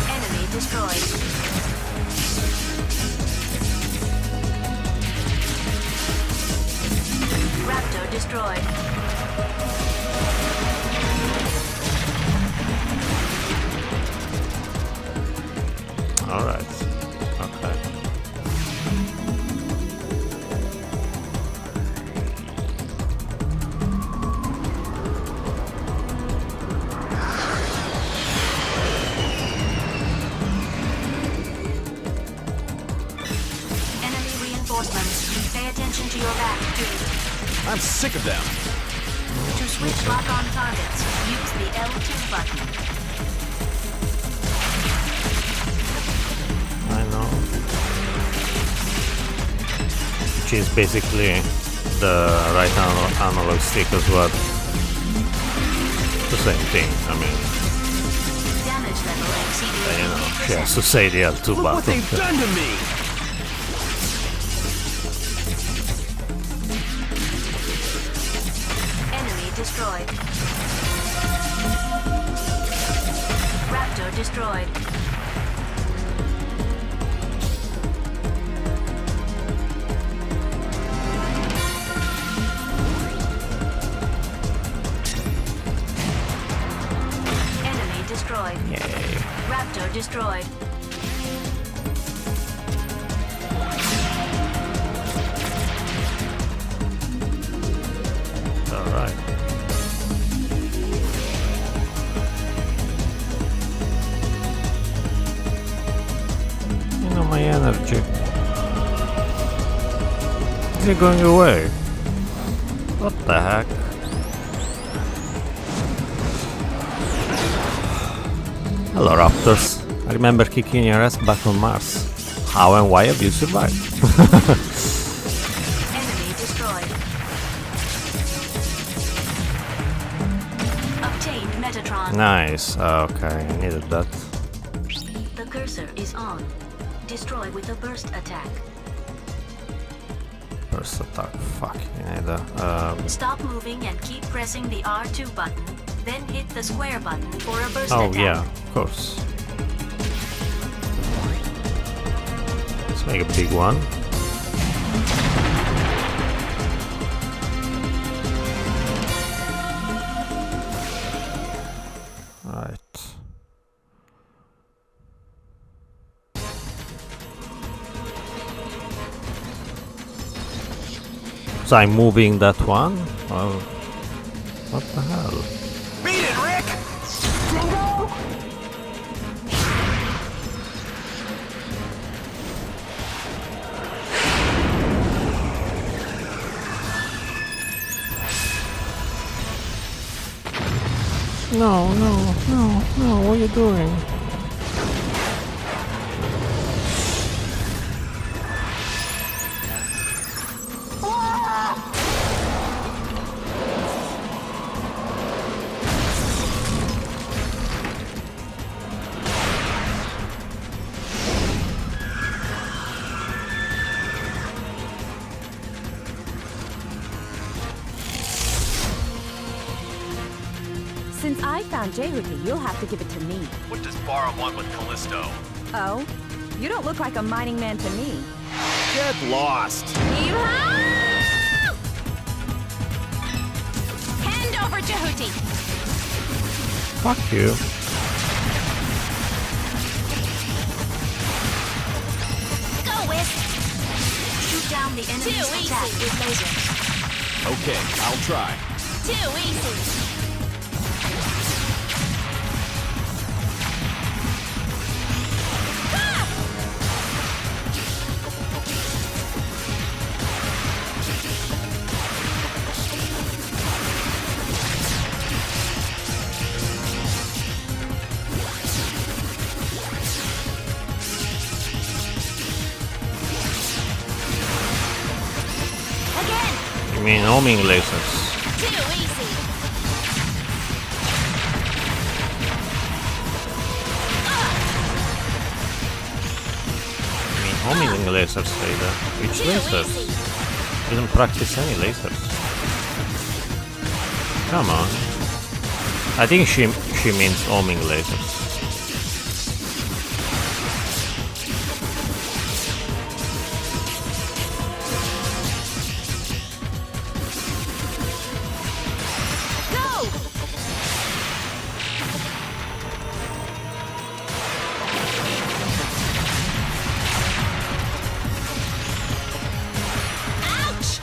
Enemy destroyed. Raptor destroyed. Alright. Okay. Enemy reinforcements. Pay attention to your back, too. I'm sick of them. To switch lock-on targets, use the L2 button. I know. Which is basically the right analog stick as well. The same thing, I mean, Damage level exceeding you know, 50%. she has to say the L2 Look what button. they've done to me! Enemy destroyed. Raptor destroyed. Enemy destroyed. Yay. Raptor destroyed. Alright. You know, my energy. Is it going away? What the heck? Hello, Raptors. I remember kicking your ass back on Mars. How and why have you survived? Enemy destroyed. Obtained Metatron. Nice. Okay, I needed that. The cursor is on. Destroy with a burst attack. Burst attack. Fuck. You need a. Stop moving and keep pressing the R2 button. Then hit the square button for a burst Oh attack. yeah, of course. Let's make a big one. Right. So I'm moving that one? Well, what the hell? Beat it, Rick! No, no, no, no, what are you doing? Since I found Jehuti, you'll have to give it to me. What does Bara want with Callisto? Oh? You don't look like a mining man to me. Get lost! Hand over Jehuti. Fuck you. Go, Wisp. Shoot down the enemy's Too attack easy. with lasers. Okay, I'll try. Too easy. Again. You mean homing lasers? Too easy. You mean homing lasers, Ada? Which Too lasers? easy. Didn't practice any lasers. Come on. I think she means homing lasers. Go. Ouch.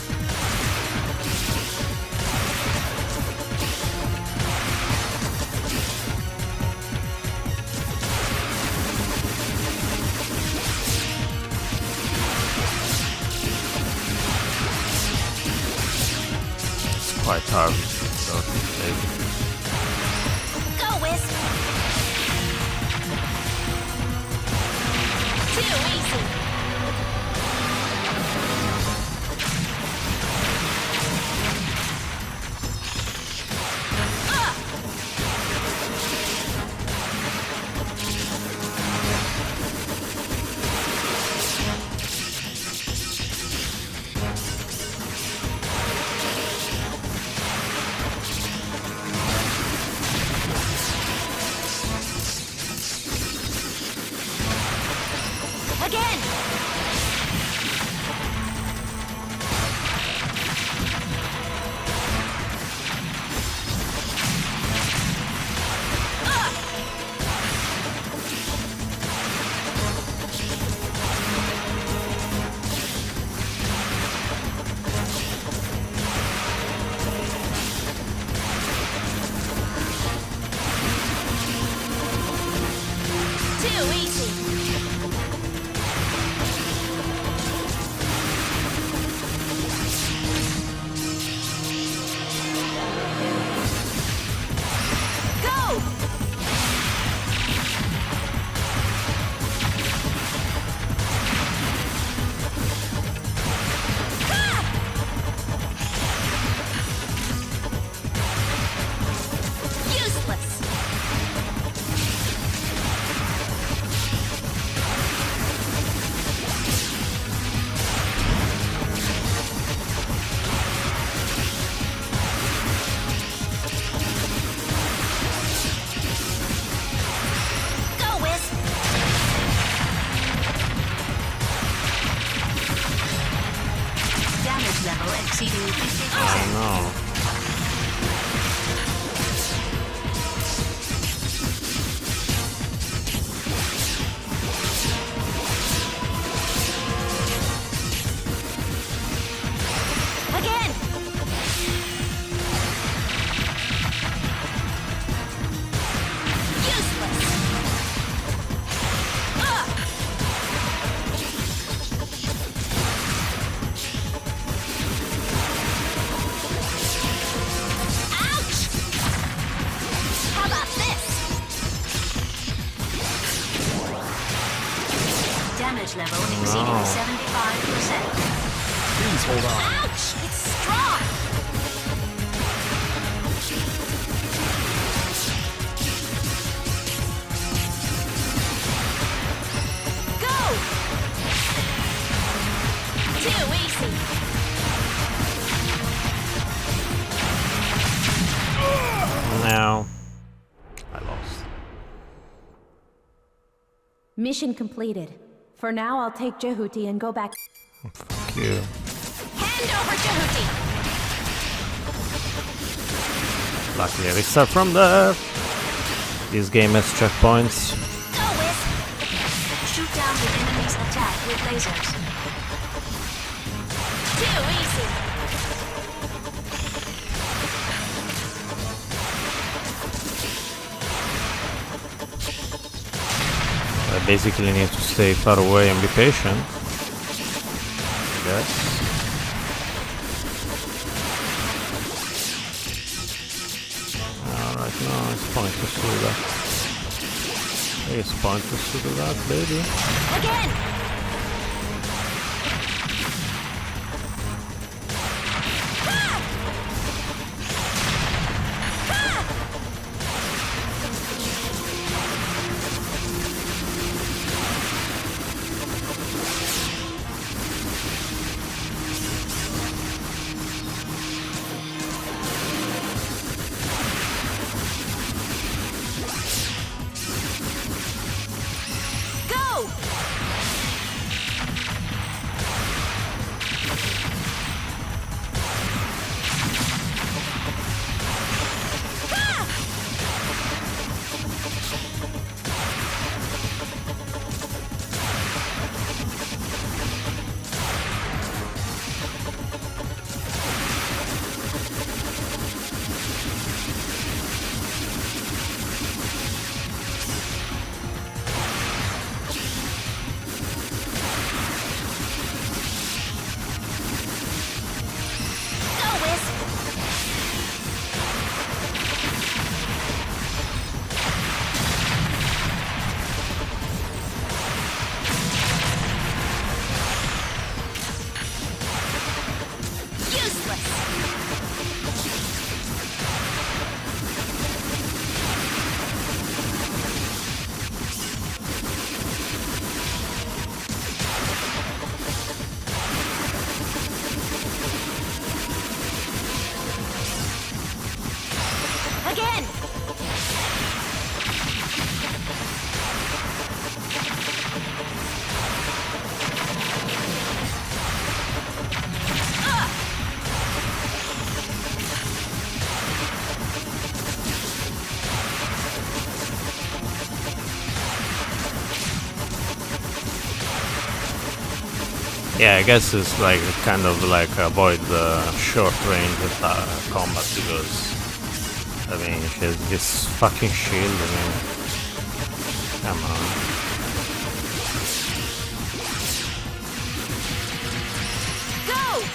It's quite hard. Go, Wisp! Too easy! Again! Too easy! Go! Useless! Go, Wisp! Damage level exceeding 50%. Oh Again! Useless! Ouch! How about this? Damage level exceeding 75%. Please hold on. Ouch! It's strong! Go! Too easy! Now I lost. Mission completed. For now, I'll take Jehuti and go back. Fuck you. Hand over Jehuti! Luckily, I restart from there. This game has checkpoints. Go, Wisp! Shoot down the enemy's attack with lasers. Too easy! I basically need to stay far away and be patient. Yes. Alright, no, it's pointless to do that. It's pointless to do that, baby. Again! Go! Yeah, I guess it's like kind of like avoid the short range combat because I mean she's this fucking shield. I mean, come on. Go!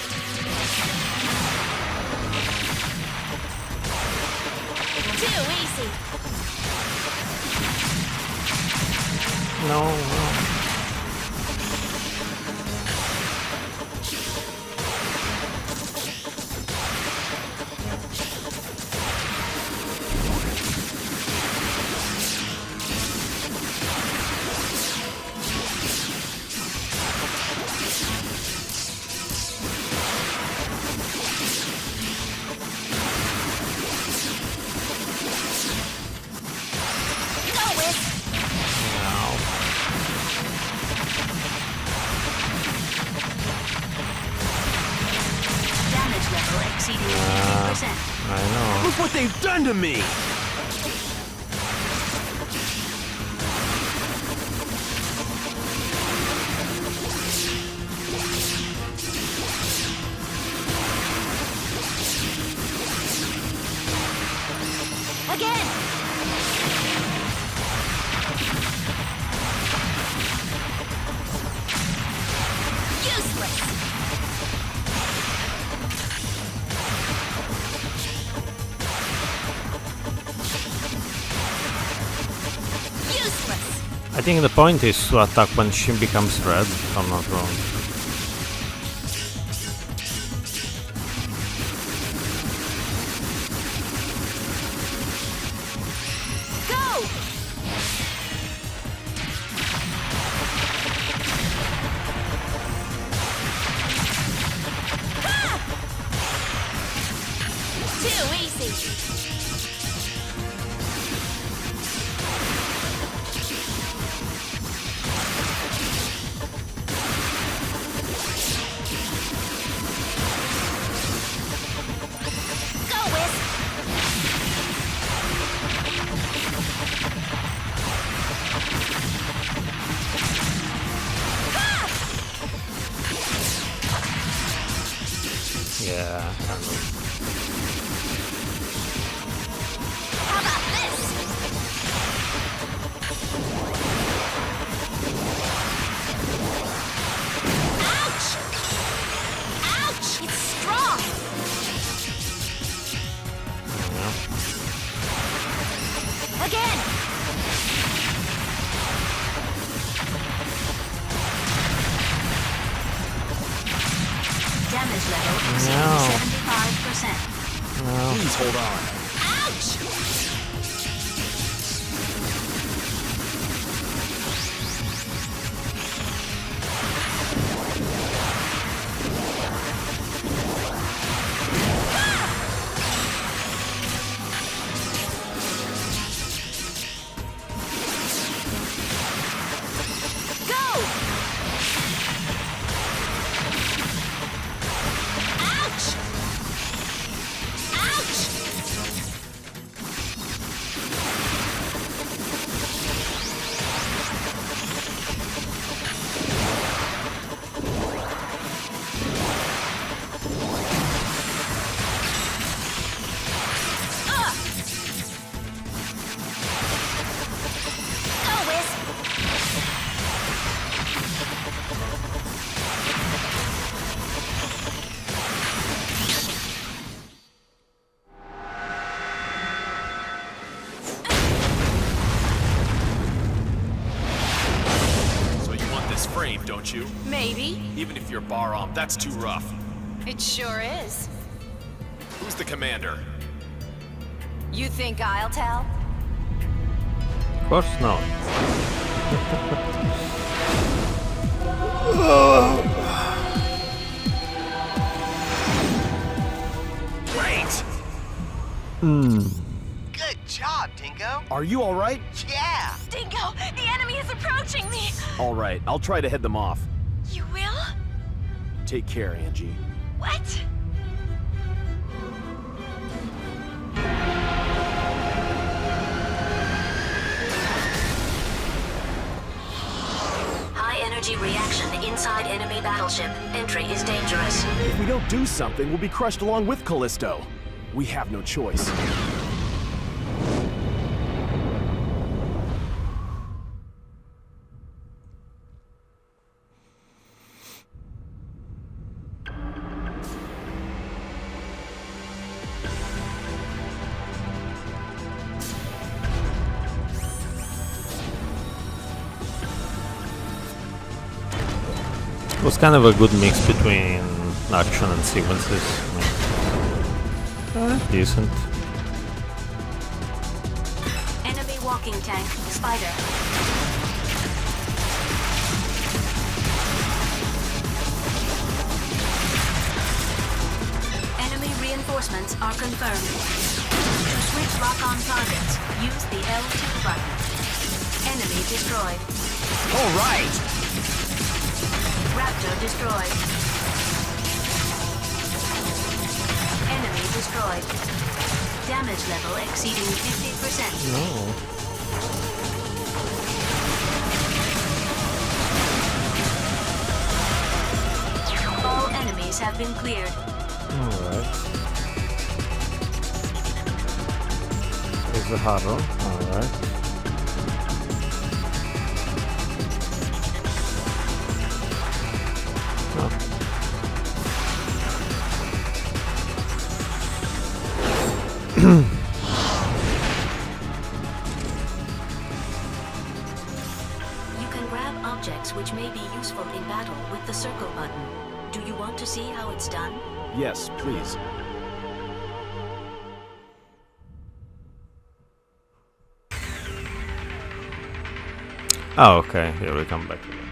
Too easy. No, no. Damage level exceeding 50%. I know. Look what they've done to me! Again! Useless! Useless! I think the point is to attack when she becomes red, if I'm not wrong. Go! Ha! Too easy. Go, Wisp! Yeah, kind of. How about this? Ouch! Ouch! It's strong! Again! Damage level exceeding No. 75%. Please hold on. Ouch! Go! Ouch! Ouch! Go, Wisp! So you want this frame, don't you? Maybe. Even if you're bar-armed, that's too rough. It sure is. Who's the commander? You think I'll tell? Of course not. Wait! Good job, Dingo. Are you alright? Yeah. Dingo, the enemy is approaching me. Alright, I'll try to head them off. You will? Take care, Angie. What? High energy reaction inside enemy battleship. Entry is dangerous. If we don't do something, we'll be crushed along with Callisto. We have no choice. It was kind of a good mix between action and sequences. Decent. Enemy walking tank. Spider. Enemy reinforcements are confirmed. To switch lock-on targets, use the L2 button. Enemy destroyed. All right! Raptor destroyed. Enemy destroyed. Damage level exceeding 50%. No. All enemies have been cleared. Alright. There's the Harrow. Alright. You can grab objects which may be useful in battle with the circle button. Do you want to see how it's done? Yes, please. Oh, okay. Here we come back again.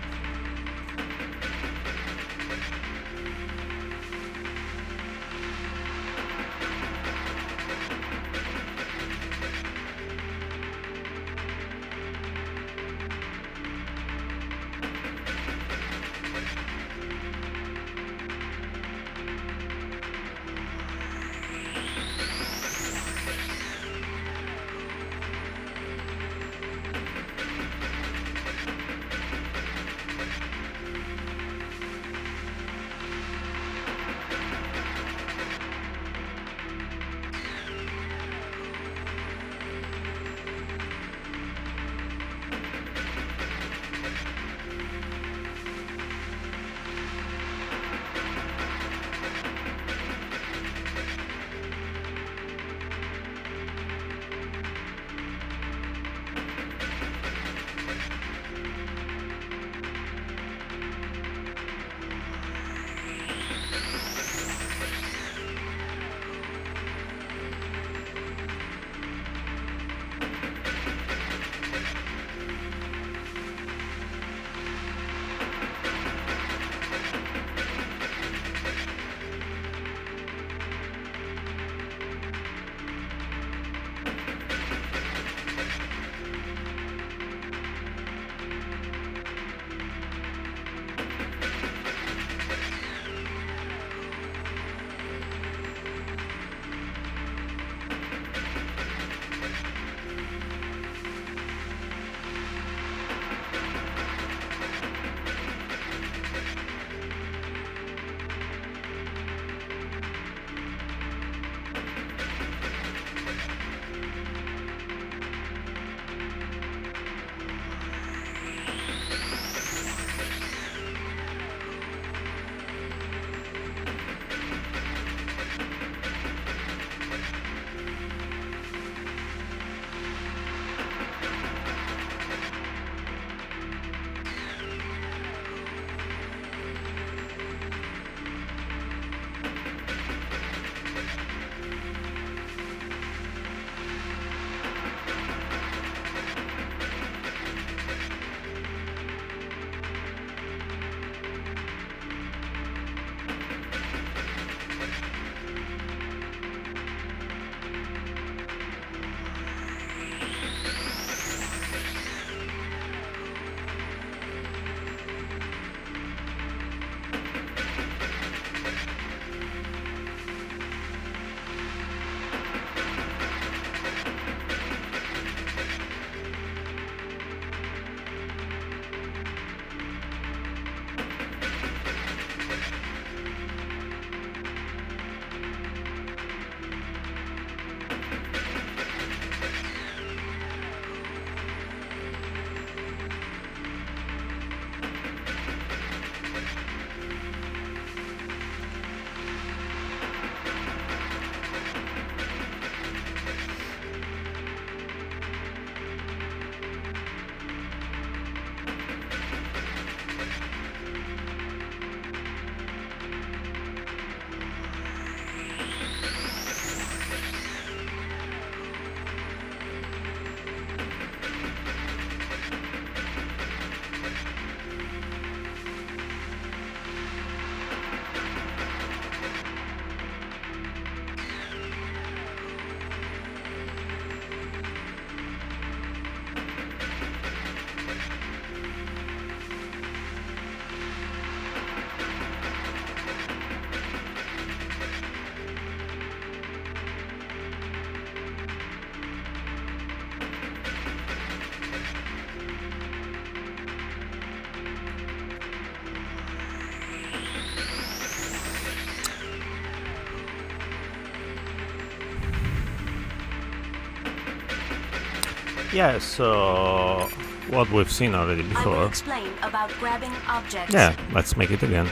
Yeah, so what we've seen already I will before. explain about grabbing objects. Yeah, let's make it again.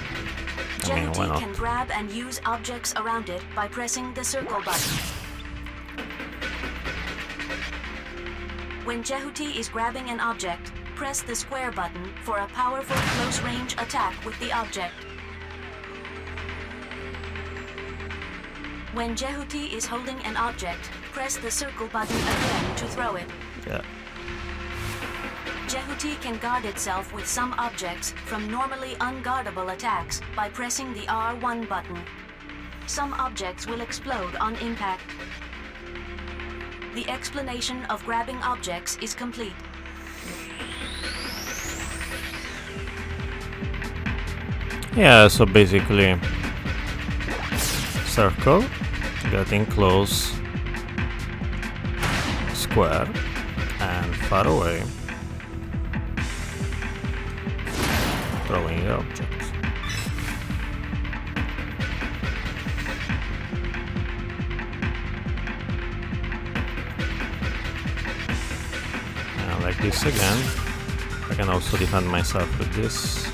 I mean, why Jehuti not? can grab and use objects around it by pressing the circle button. When Jehuti is grabbing an object, press the square button for a powerful close-range attack with the object. When Jehuti is holding an object, press the circle button again to throw it. Yeah. Jehuti can guard itself with some objects from normally unguardable attacks by pressing the R1 button. Some objects will explode on impact. The explanation of grabbing objects is complete. Yeah, so basically circle, getting close, square, and far away, throwing the object. And like this again, I can also defend myself with this.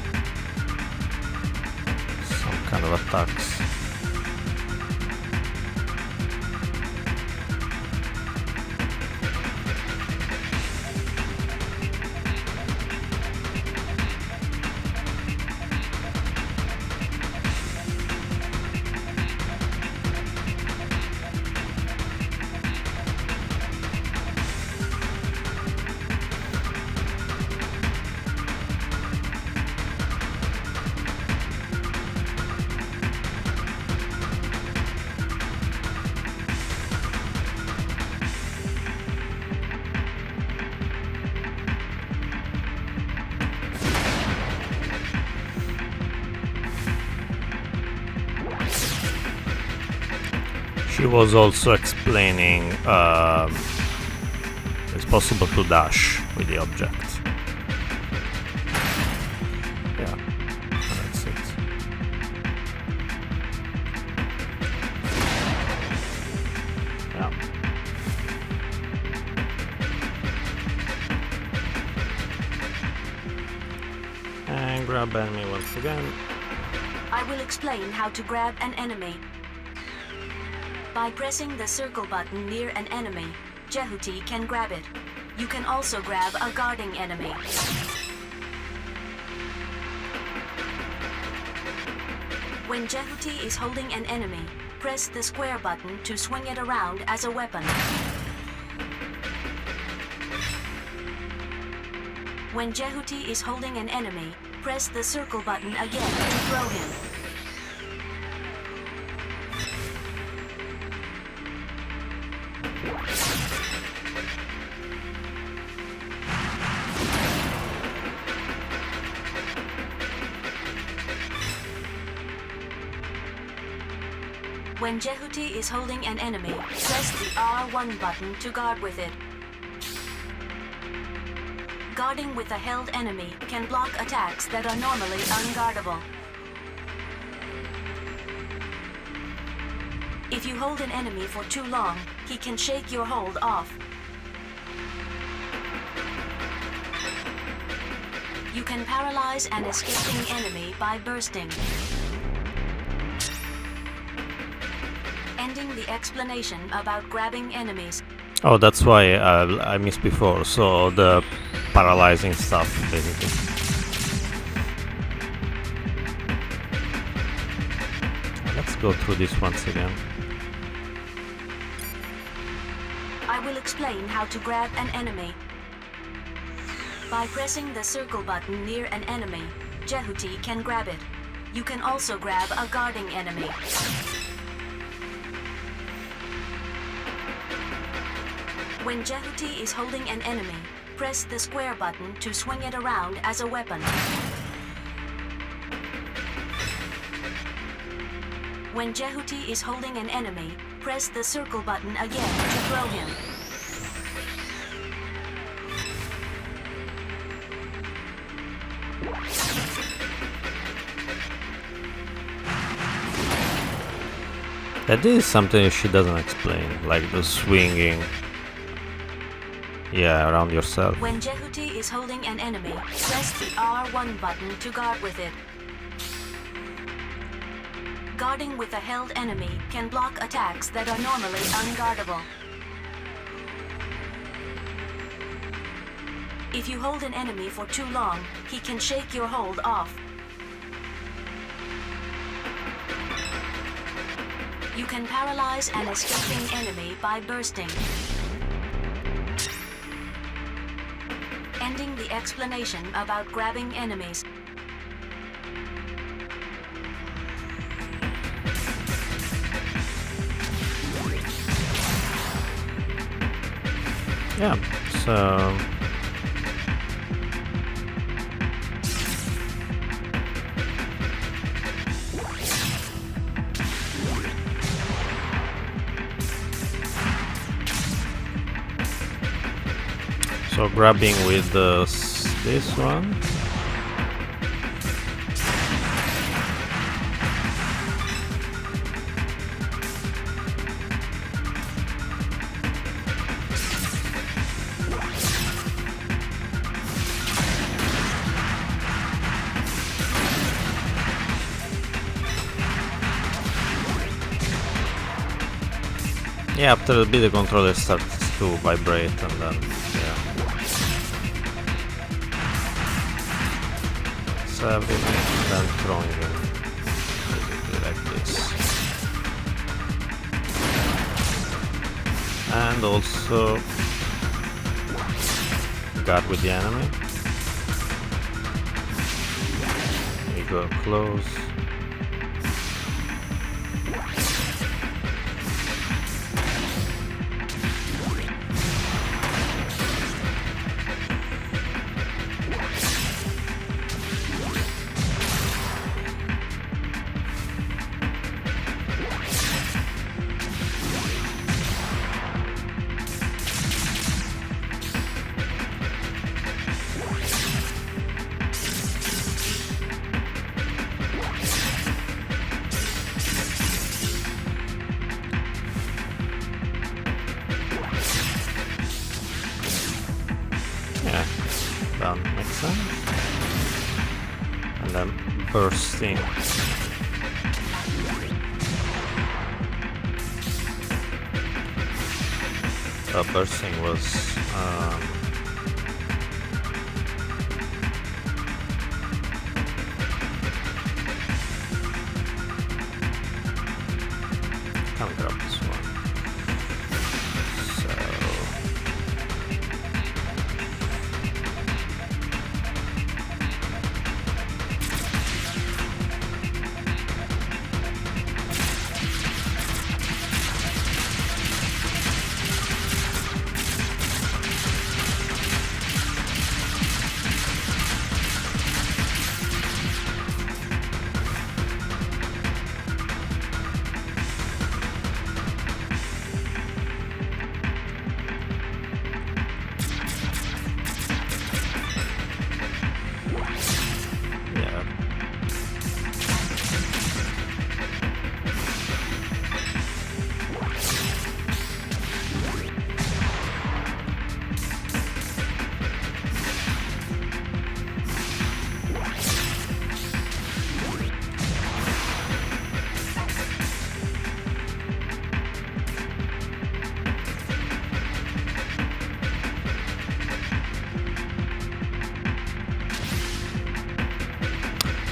Some kind of attacks. She was also explaining it's possible to dash with the object. Yeah, that's it. Yeah. And grab enemy once again. I will explain how to grab an enemy. By pressing the circle button near an enemy, Jehuti can grab it. You can also grab a guarding enemy. When Jehuti is holding an enemy, press the square button to swing it around as a weapon. When Jehuti is holding an enemy, press the circle button again to throw him. When Jehuti is holding an enemy, press the R1 button to guard with it. Guarding with a held enemy can block attacks that are normally unguardable. If you hold an enemy for too long, he can shake your hold off. You can paralyze an escaping enemy by bursting. Ending the explanation about grabbing enemies. Oh, that's why I missed before. So the paralyzing stuff, basically. Let's go through this once again. I will explain how to grab an enemy. By pressing the circle button near an enemy, Jehuti can grab it. You can also grab a guarding enemy. When Jehuti is holding an enemy, press the square button to swing it around as a weapon. When Jehuti is holding an enemy, press the circle button again to throw him. That is something she doesn't explain, like the swinging. Yeah, around yourself. When Jehuti is holding an enemy, press the R1 button to guard with it. Guarding with a held enemy can block attacks that are normally unguardable. If you hold an enemy for too long, he can shake your hold off. You can paralyze an escaping enemy by bursting. Ending the explanation about grabbing enemies. Yeah, so grabbing with this one. Yeah, after a bit the controller starts to vibrate and then, yeah. Saving and then throwing it basically like this. And also guard with the enemy. We go close. That makes sense. And then bursting. Bursting was can't grab this one.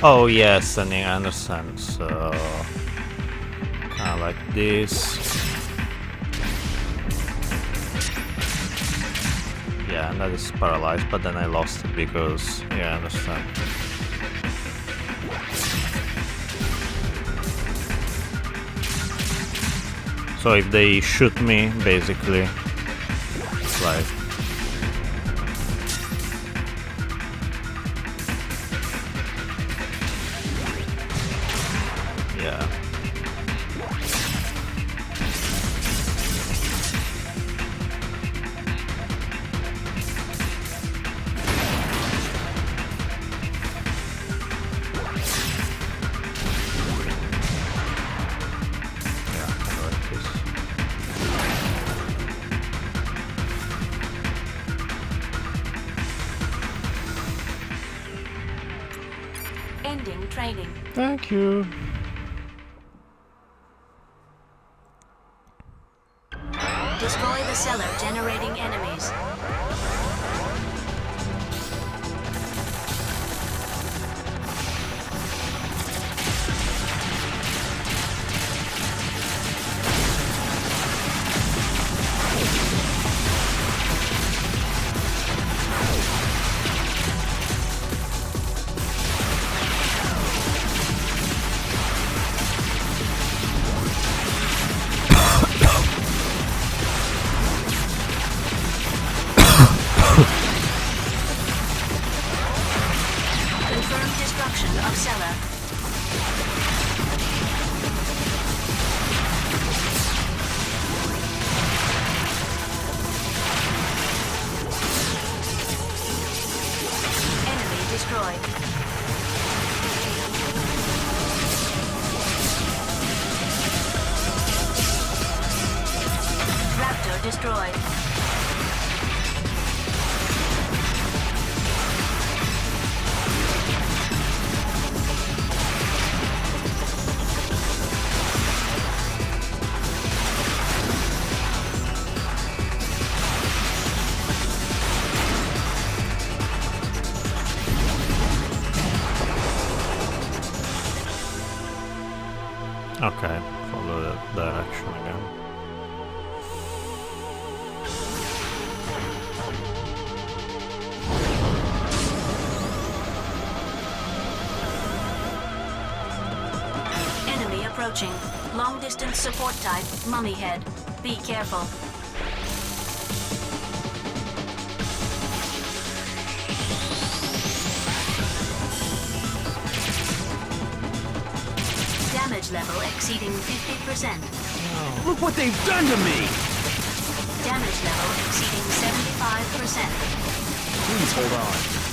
Oh yes, I understand. So kind of like this. Yeah, and that is paralyzed, but then I lost it because, yeah, I understand. So if they shoot me, basically, it's like yeah. remaining. Thank you. Destroy the cellar generating enemies. Confirmed destruction of cellar. Enemy destroyed. Raptor destroyed. Okay, follow that direction again. Enemy approaching. Long distance support type, mummy head. Be careful. Damage level exceeding 50%. Look what they've done to me! Damage level exceeding 75%. Please hold on.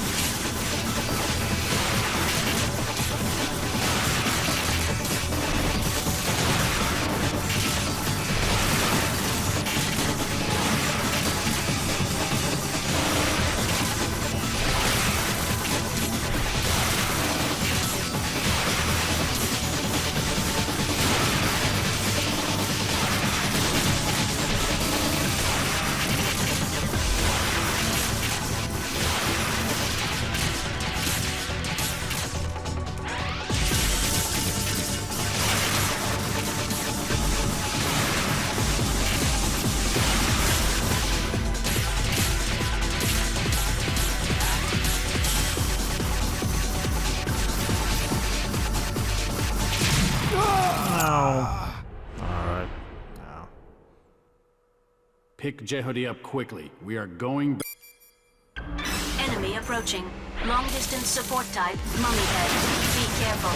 Alright. Now. Pick Jehudi up quickly. We are going back. Enemy approaching. Long distance support type, mummy head. Be careful.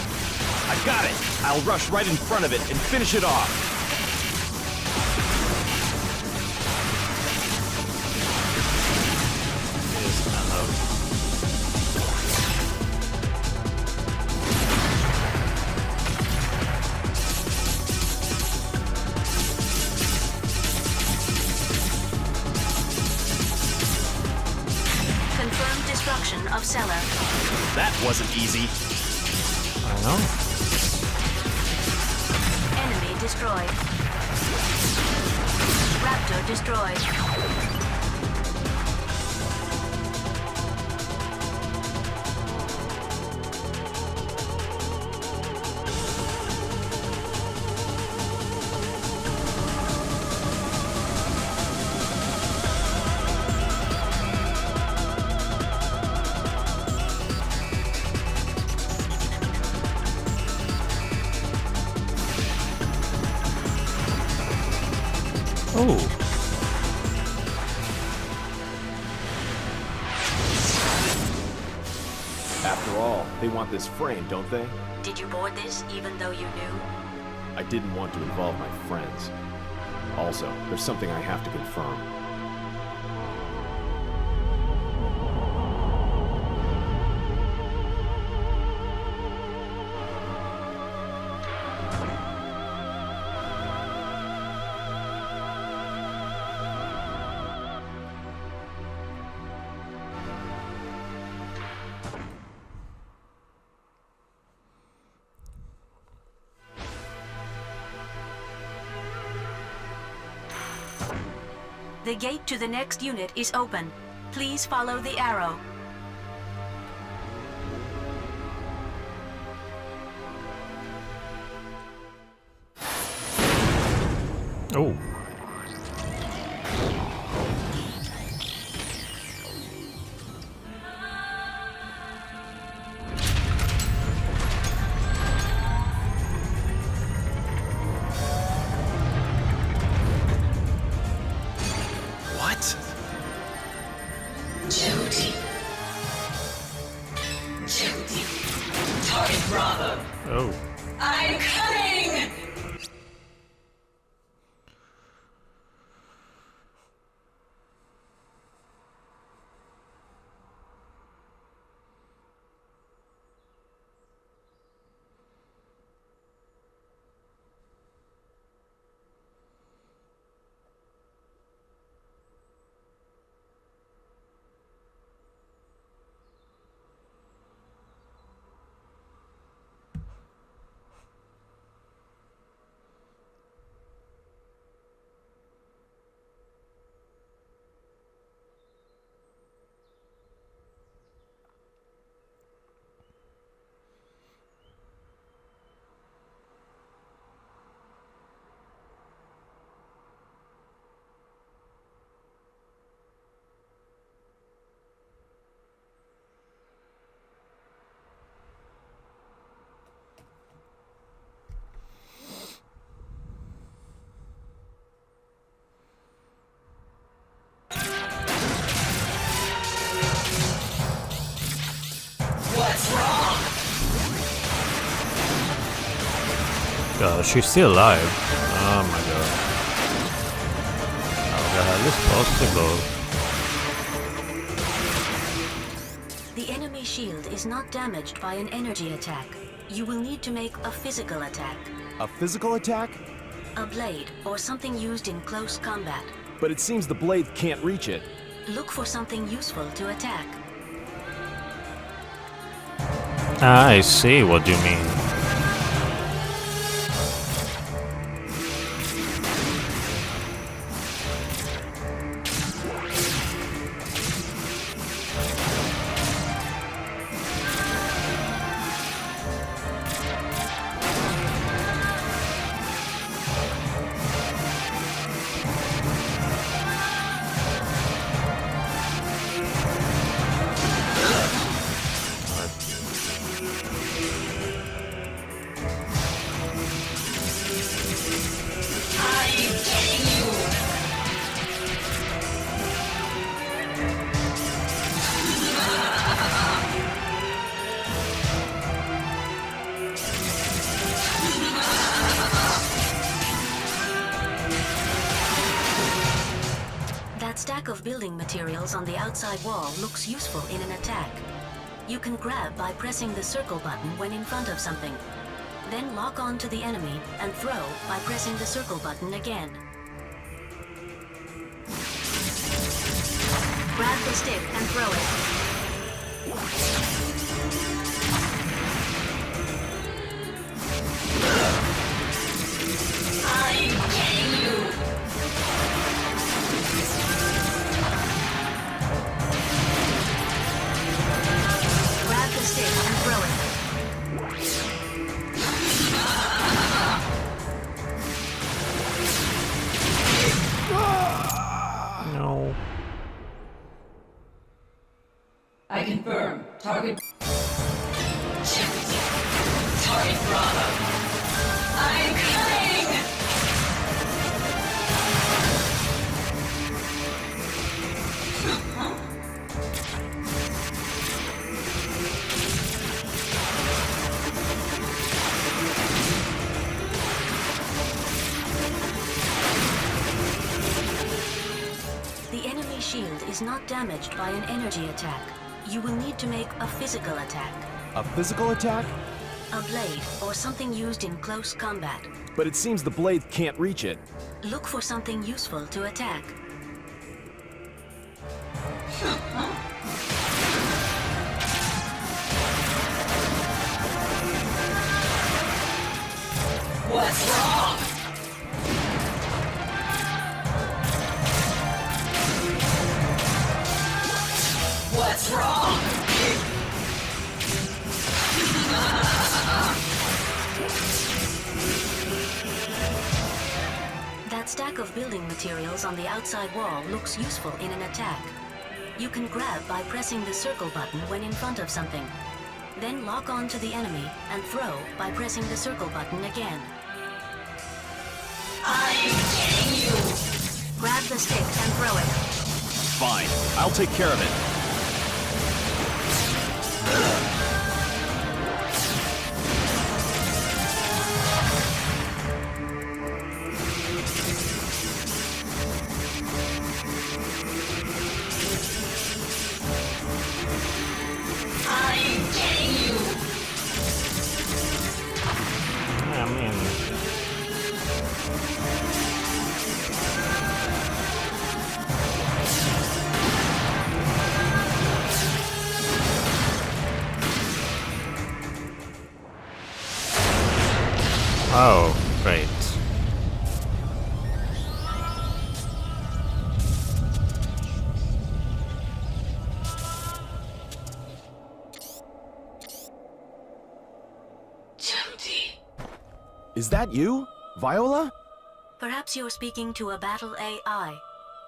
I got it! I'll rush right in front of it and finish it off. Confirmed destruction of cellar. That wasn't easy. I know. Enemy destroyed. Raptor destroyed. Oh. After all, they want this frame, don't they? Did you board this even though you knew? I didn't want to involve my friends. Also, there's something I have to confirm. The gate to the next unit is open. Please follow the arrow. Oh. What? Jody. Target Bravo. Oh. I'm coming! She's still alive. Oh my god. How the hell is possible? The enemy shield is not damaged by an energy attack. You will need to make a physical attack. A physical attack? A blade or something used in close combat. But it seems the blade can't reach it. Look for something useful to attack. I see what you mean. Stack of building materials on the outside wall looks useful in an attack. You can grab by pressing the circle button when in front of something. Then lock on to the enemy and throw by pressing the circle button again. Grab the stick and throw it. I'm getting you! Grab the stick and throw it. No. I confirm. Target. Target Bravo. I'm coming! The enemy shield is not damaged by an energy attack. You will need to make a physical attack. A physical attack? A blade or something used in close combat. But it seems the blade can't reach it. Look for something useful to attack. What's wrong? That stack of building materials on the outside wall looks useful in an attack. You can grab by pressing the circle button when in front of something. Then lock on to the enemy and throw by pressing the circle button again. I'm getting you. Grab the stick and throw it. Fine, I'll take care of it. I'm getting you. I mean, oh, great. Jehuti. Is that you? Viola? Perhaps you're speaking to a battle AI.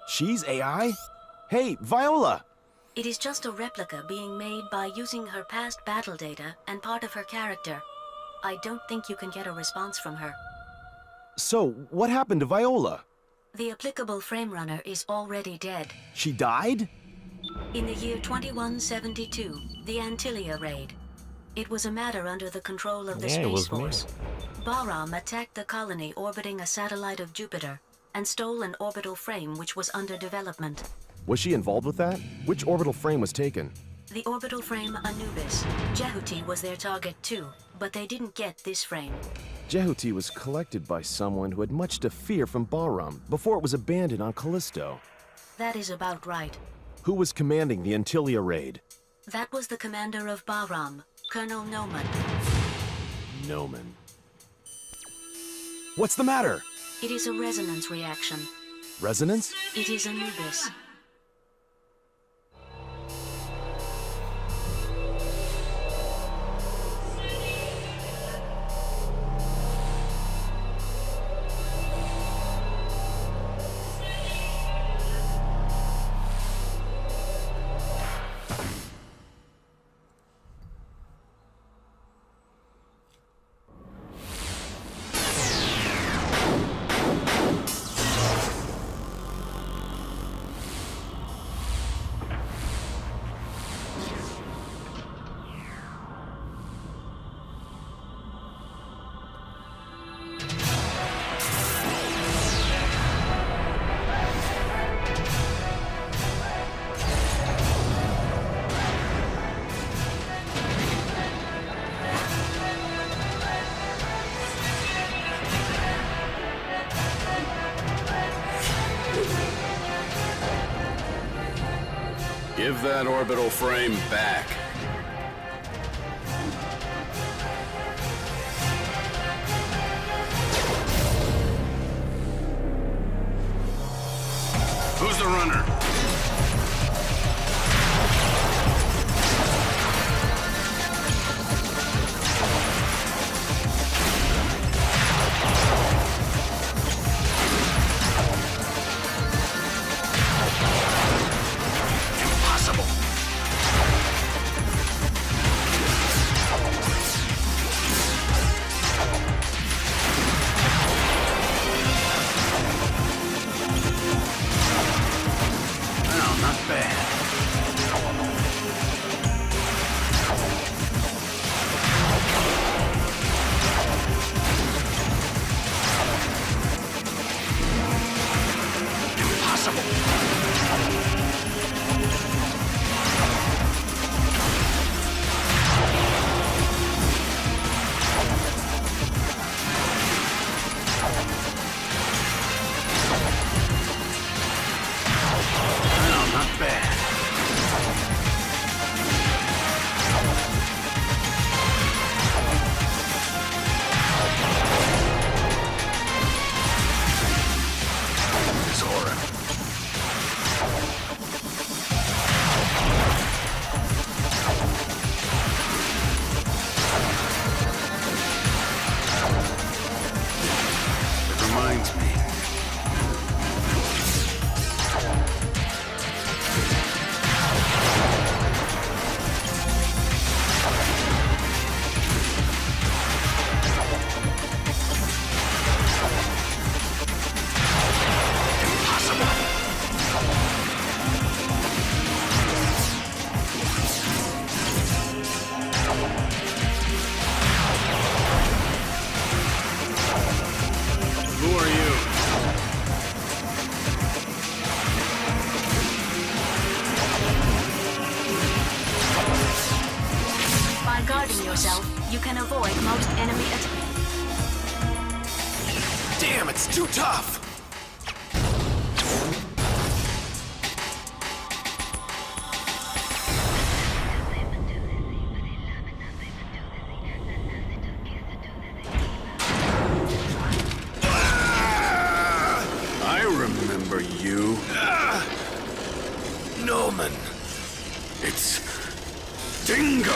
She's AI? Hey, Viola! It is just a replica being made by using her past battle data and part of her character. I don't think you can get a response from her. So, what happened to Viola? The applicable frame runner is already dead. She died? In the year 2172, the Antilia raid. It was a matter under the control of the Yeah, it Space was me. Force. Bahram attacked the colony orbiting a satellite of Jupiter and stole an orbital frame which was under development. Was she involved with that? Which orbital frame was taken? The orbital frame Anubis. Jehuti was their target too, but they didn't get this frame. Jehuti was collected by someone who had much to fear from Bahram before it was abandoned on Callisto. That is about right. Who was commanding the Antilia raid? That was the commander of Bahram, Colonel Noman. Noman. What's the matter? It is a resonance reaction. Resonance? It is Anubis. Give that orbital frame back. Who's the runner? Impossible. tough! I remember you. Noman. It's Dingo.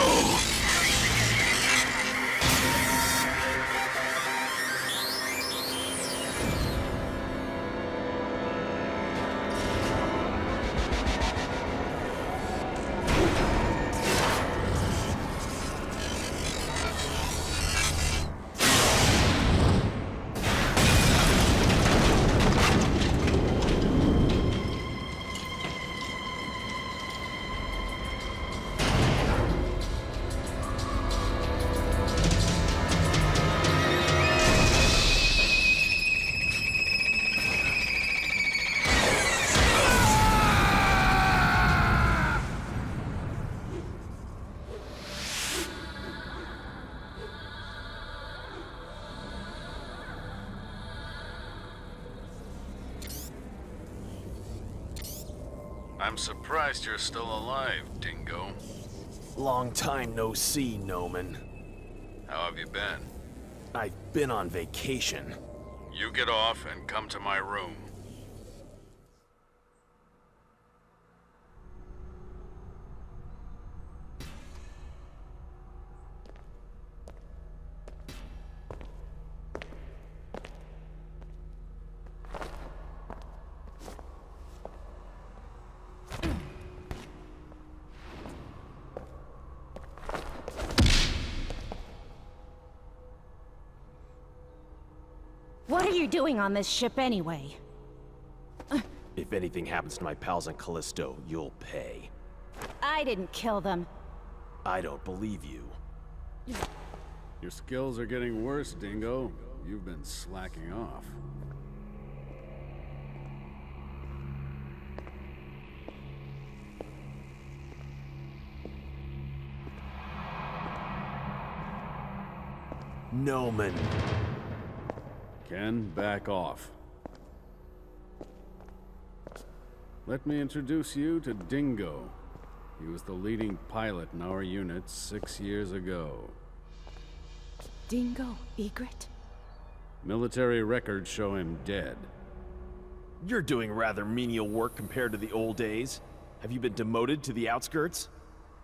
I'm surprised you're still alive, Dingo. Long time no see, Noman. How have you been? I've been on vacation. You get off and come to my room. What are you doing on this ship anyway? If anything happens to my pals on Callisto, you'll pay. I didn't kill them. I don't believe you. Your skills are getting worse, Dingo. You've been slacking off. Noman. Ken, back off. Let me introduce you to Dingo. He was the leading pilot in our unit 6 years ago. Dingo Egret? Military records show him dead. You're doing rather menial work compared to the old days. Have you been demoted to the outskirts?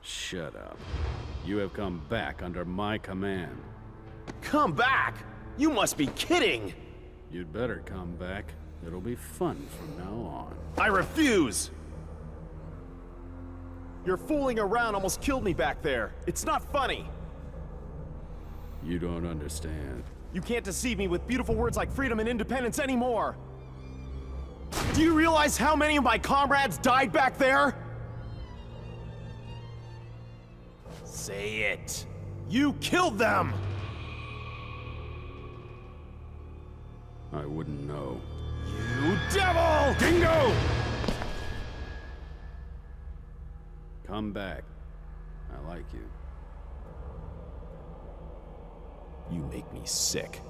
Shut up. You have come back under my command. Come back? You must be kidding! You'd better come back. It'll be fun from now on. I refuse! Your fooling around almost killed me back there. It's not funny. You don't understand. You can't deceive me with beautiful words like freedom and independence anymore. Do you realize how many of my comrades died back there? Say it. You killed them! I wouldn't know. You devil! Dingo! Come back. I like you. You make me sick.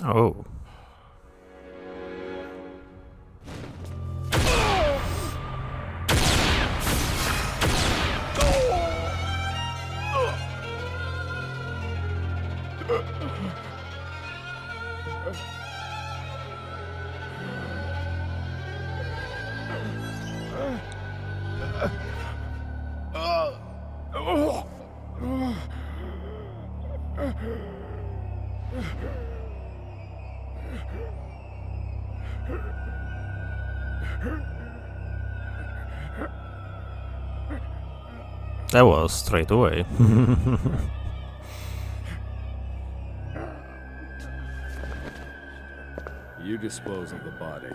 Oh. That was straight away. You dispose of the body.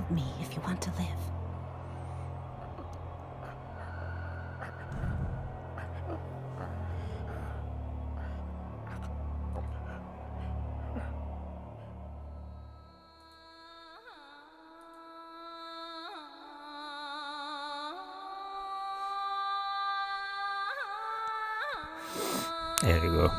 Help me if you want to live. There you go.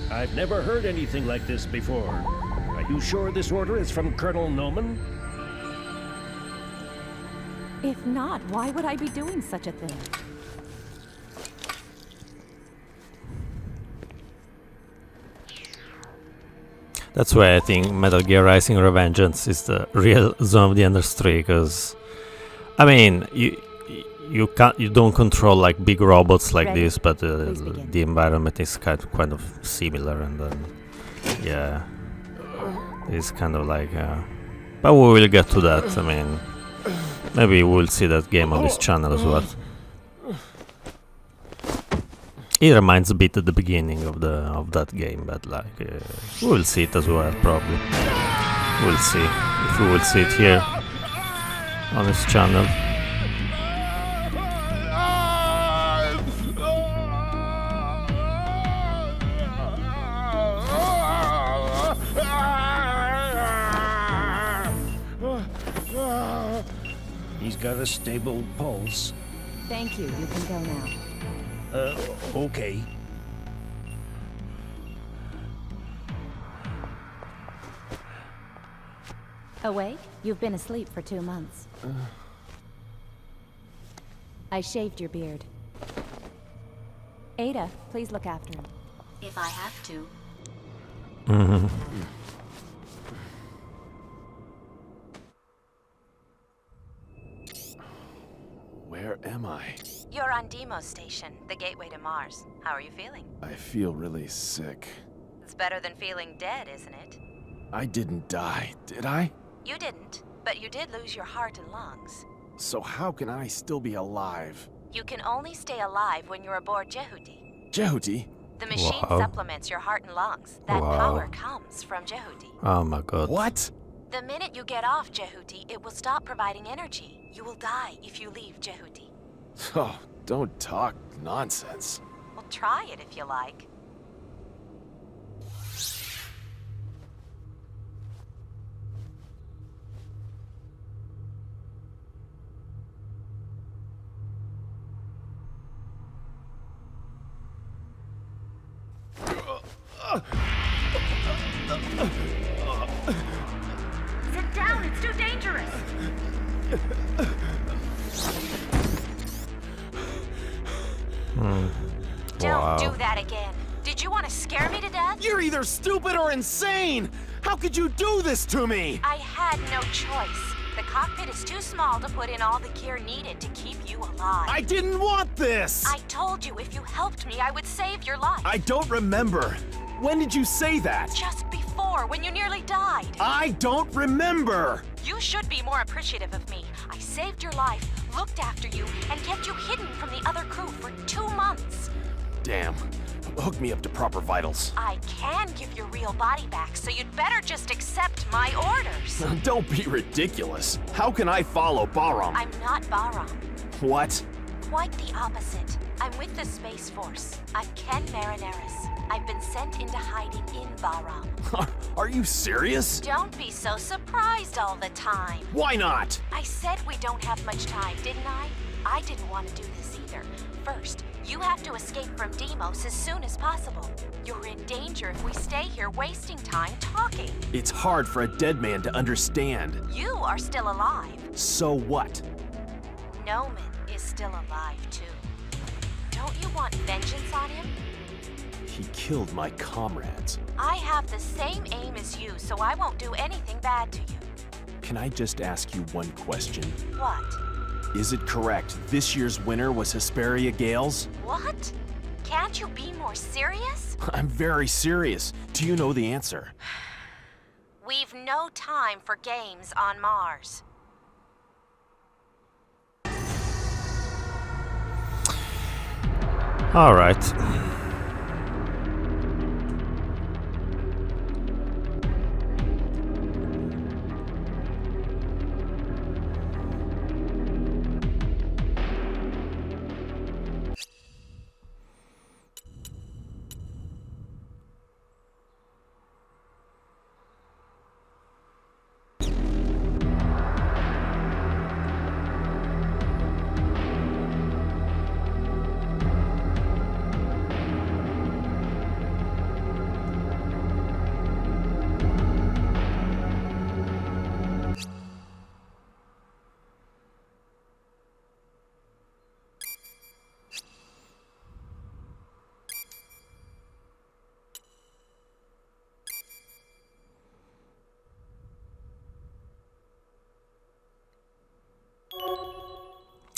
I've never heard anything like this before. Are you sure this order is from Colonel Noman? If not, why would I be doing such a thing? That's why I think Metal Gear Rising Revengeance is the real Zone of the Enders 3, because I mean you don't control like big robots like Ready? this, but Please begin. the environment is kind of similar, and then yeah, it's kind of like but we will get to that. I mean, maybe we'll see that game on this channel as well. It reminds a bit at the beginning of that game, but like we will see it as well, probably. We'll see if we will see it here on this channel. He's got a stable pulse. Thank you. You can go now. Okay. Awake? You've been asleep for 2 months. I shaved your beard. Ada, please look after him. If I have to. Where am I? You're on Deimos Station, the gateway to Mars. How are you feeling? I feel really sick. It's better than feeling dead, isn't it? I didn't die, did I? You didn't, but you did lose your heart and lungs. So how can I still be alive? You can only stay alive when you're aboard Jehuti. Jehuti? The machine Wow. supplements your heart and lungs. That Wow. power comes from Jehuti. Oh my god. What? The minute you get off Jehuti, it will stop providing energy. You will die if you leave Jehuti. Oh, don't talk nonsense. Well, try it if you like. Sit down, it's too dangerous. Don't Wow. do that again. Did you want to scare me to death? You're either stupid or insane! How could you do this to me? I had no choice. The cockpit is too small to put in all the gear needed to keep you alive. I didn't want this! I told you if you helped me, I would save your life. I don't remember. When did you say that? Just before, when you nearly died. I don't remember! You should be more appreciative of me. I saved your life, looked after you, and kept you hidden from the other crew for 2 months. Damn. Hook me up to proper vitals. I can give your real body back, so you'd better just accept my orders. Don't be ridiculous. How can I follow Bahram? I'm not Bahram. What? Quite the opposite. I'm with the Space Force. I'm Ken Marineris. I've been sent into hiding in Bahram. Are you serious? Don't be so surprised all the time. Why not? I said we don't have much time, didn't I? I didn't want to do this either. First, you have to escape from Deimos as soon as possible. You're in danger if we stay here wasting time talking. It's hard for a dead man to understand. You are still alive. So what? Noman is still alive too. Don't you want vengeance on him? He killed my comrades. I have the same aim as you, so I won't do anything bad to you. Can I just ask you one question? What? Is it correct this year's winner was Hesperia Gales? What? Can't you be more serious? I'm very serious. Do you know the answer? We've no time for games on Mars. All right.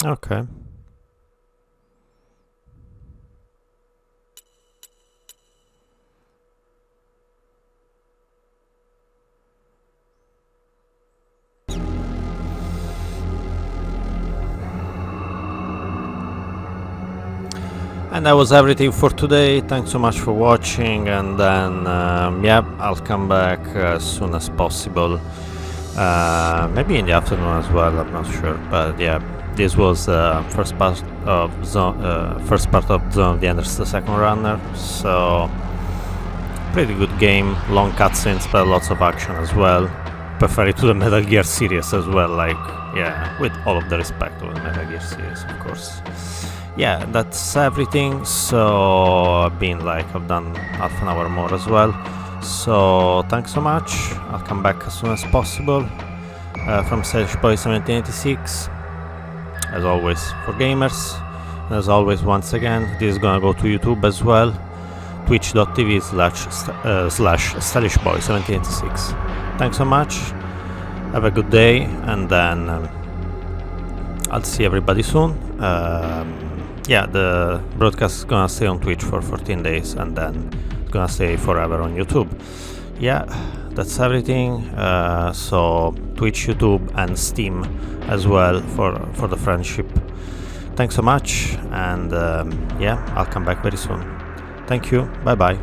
Okay. And that was everything for today. Thanks so much for watching, and then yeah, I'll come back as soon as possible. Maybe in the afternoon as well, I'm not sure, but yeah, this was first part of Zone of the Enders, the second runner. So pretty good game, long cutscenes but lots of action as well. Prefer it to the Metal Gear series as well, like, yeah, with all of the respect of the Metal Gear series, of course. Yeah, that's everything. So I've done half an hour more as well. So thanks so much. I'll come back as soon as possible. From StylishBoy1786, as always, for gamers. And as always, once again, this is gonna go to YouTube as well. Twitch.tv/StylishBoy1786. Thanks so much. Have a good day, and then I'll see everybody soon. Yeah, the broadcast is gonna stay on Twitch for 14 days, and then it's gonna stay forever on YouTube. Yeah, that's everything. So Twitch, YouTube, and Steam as well for the friendship. Thanks so much, and yeah, I'll come back very soon. Thank you. Bye.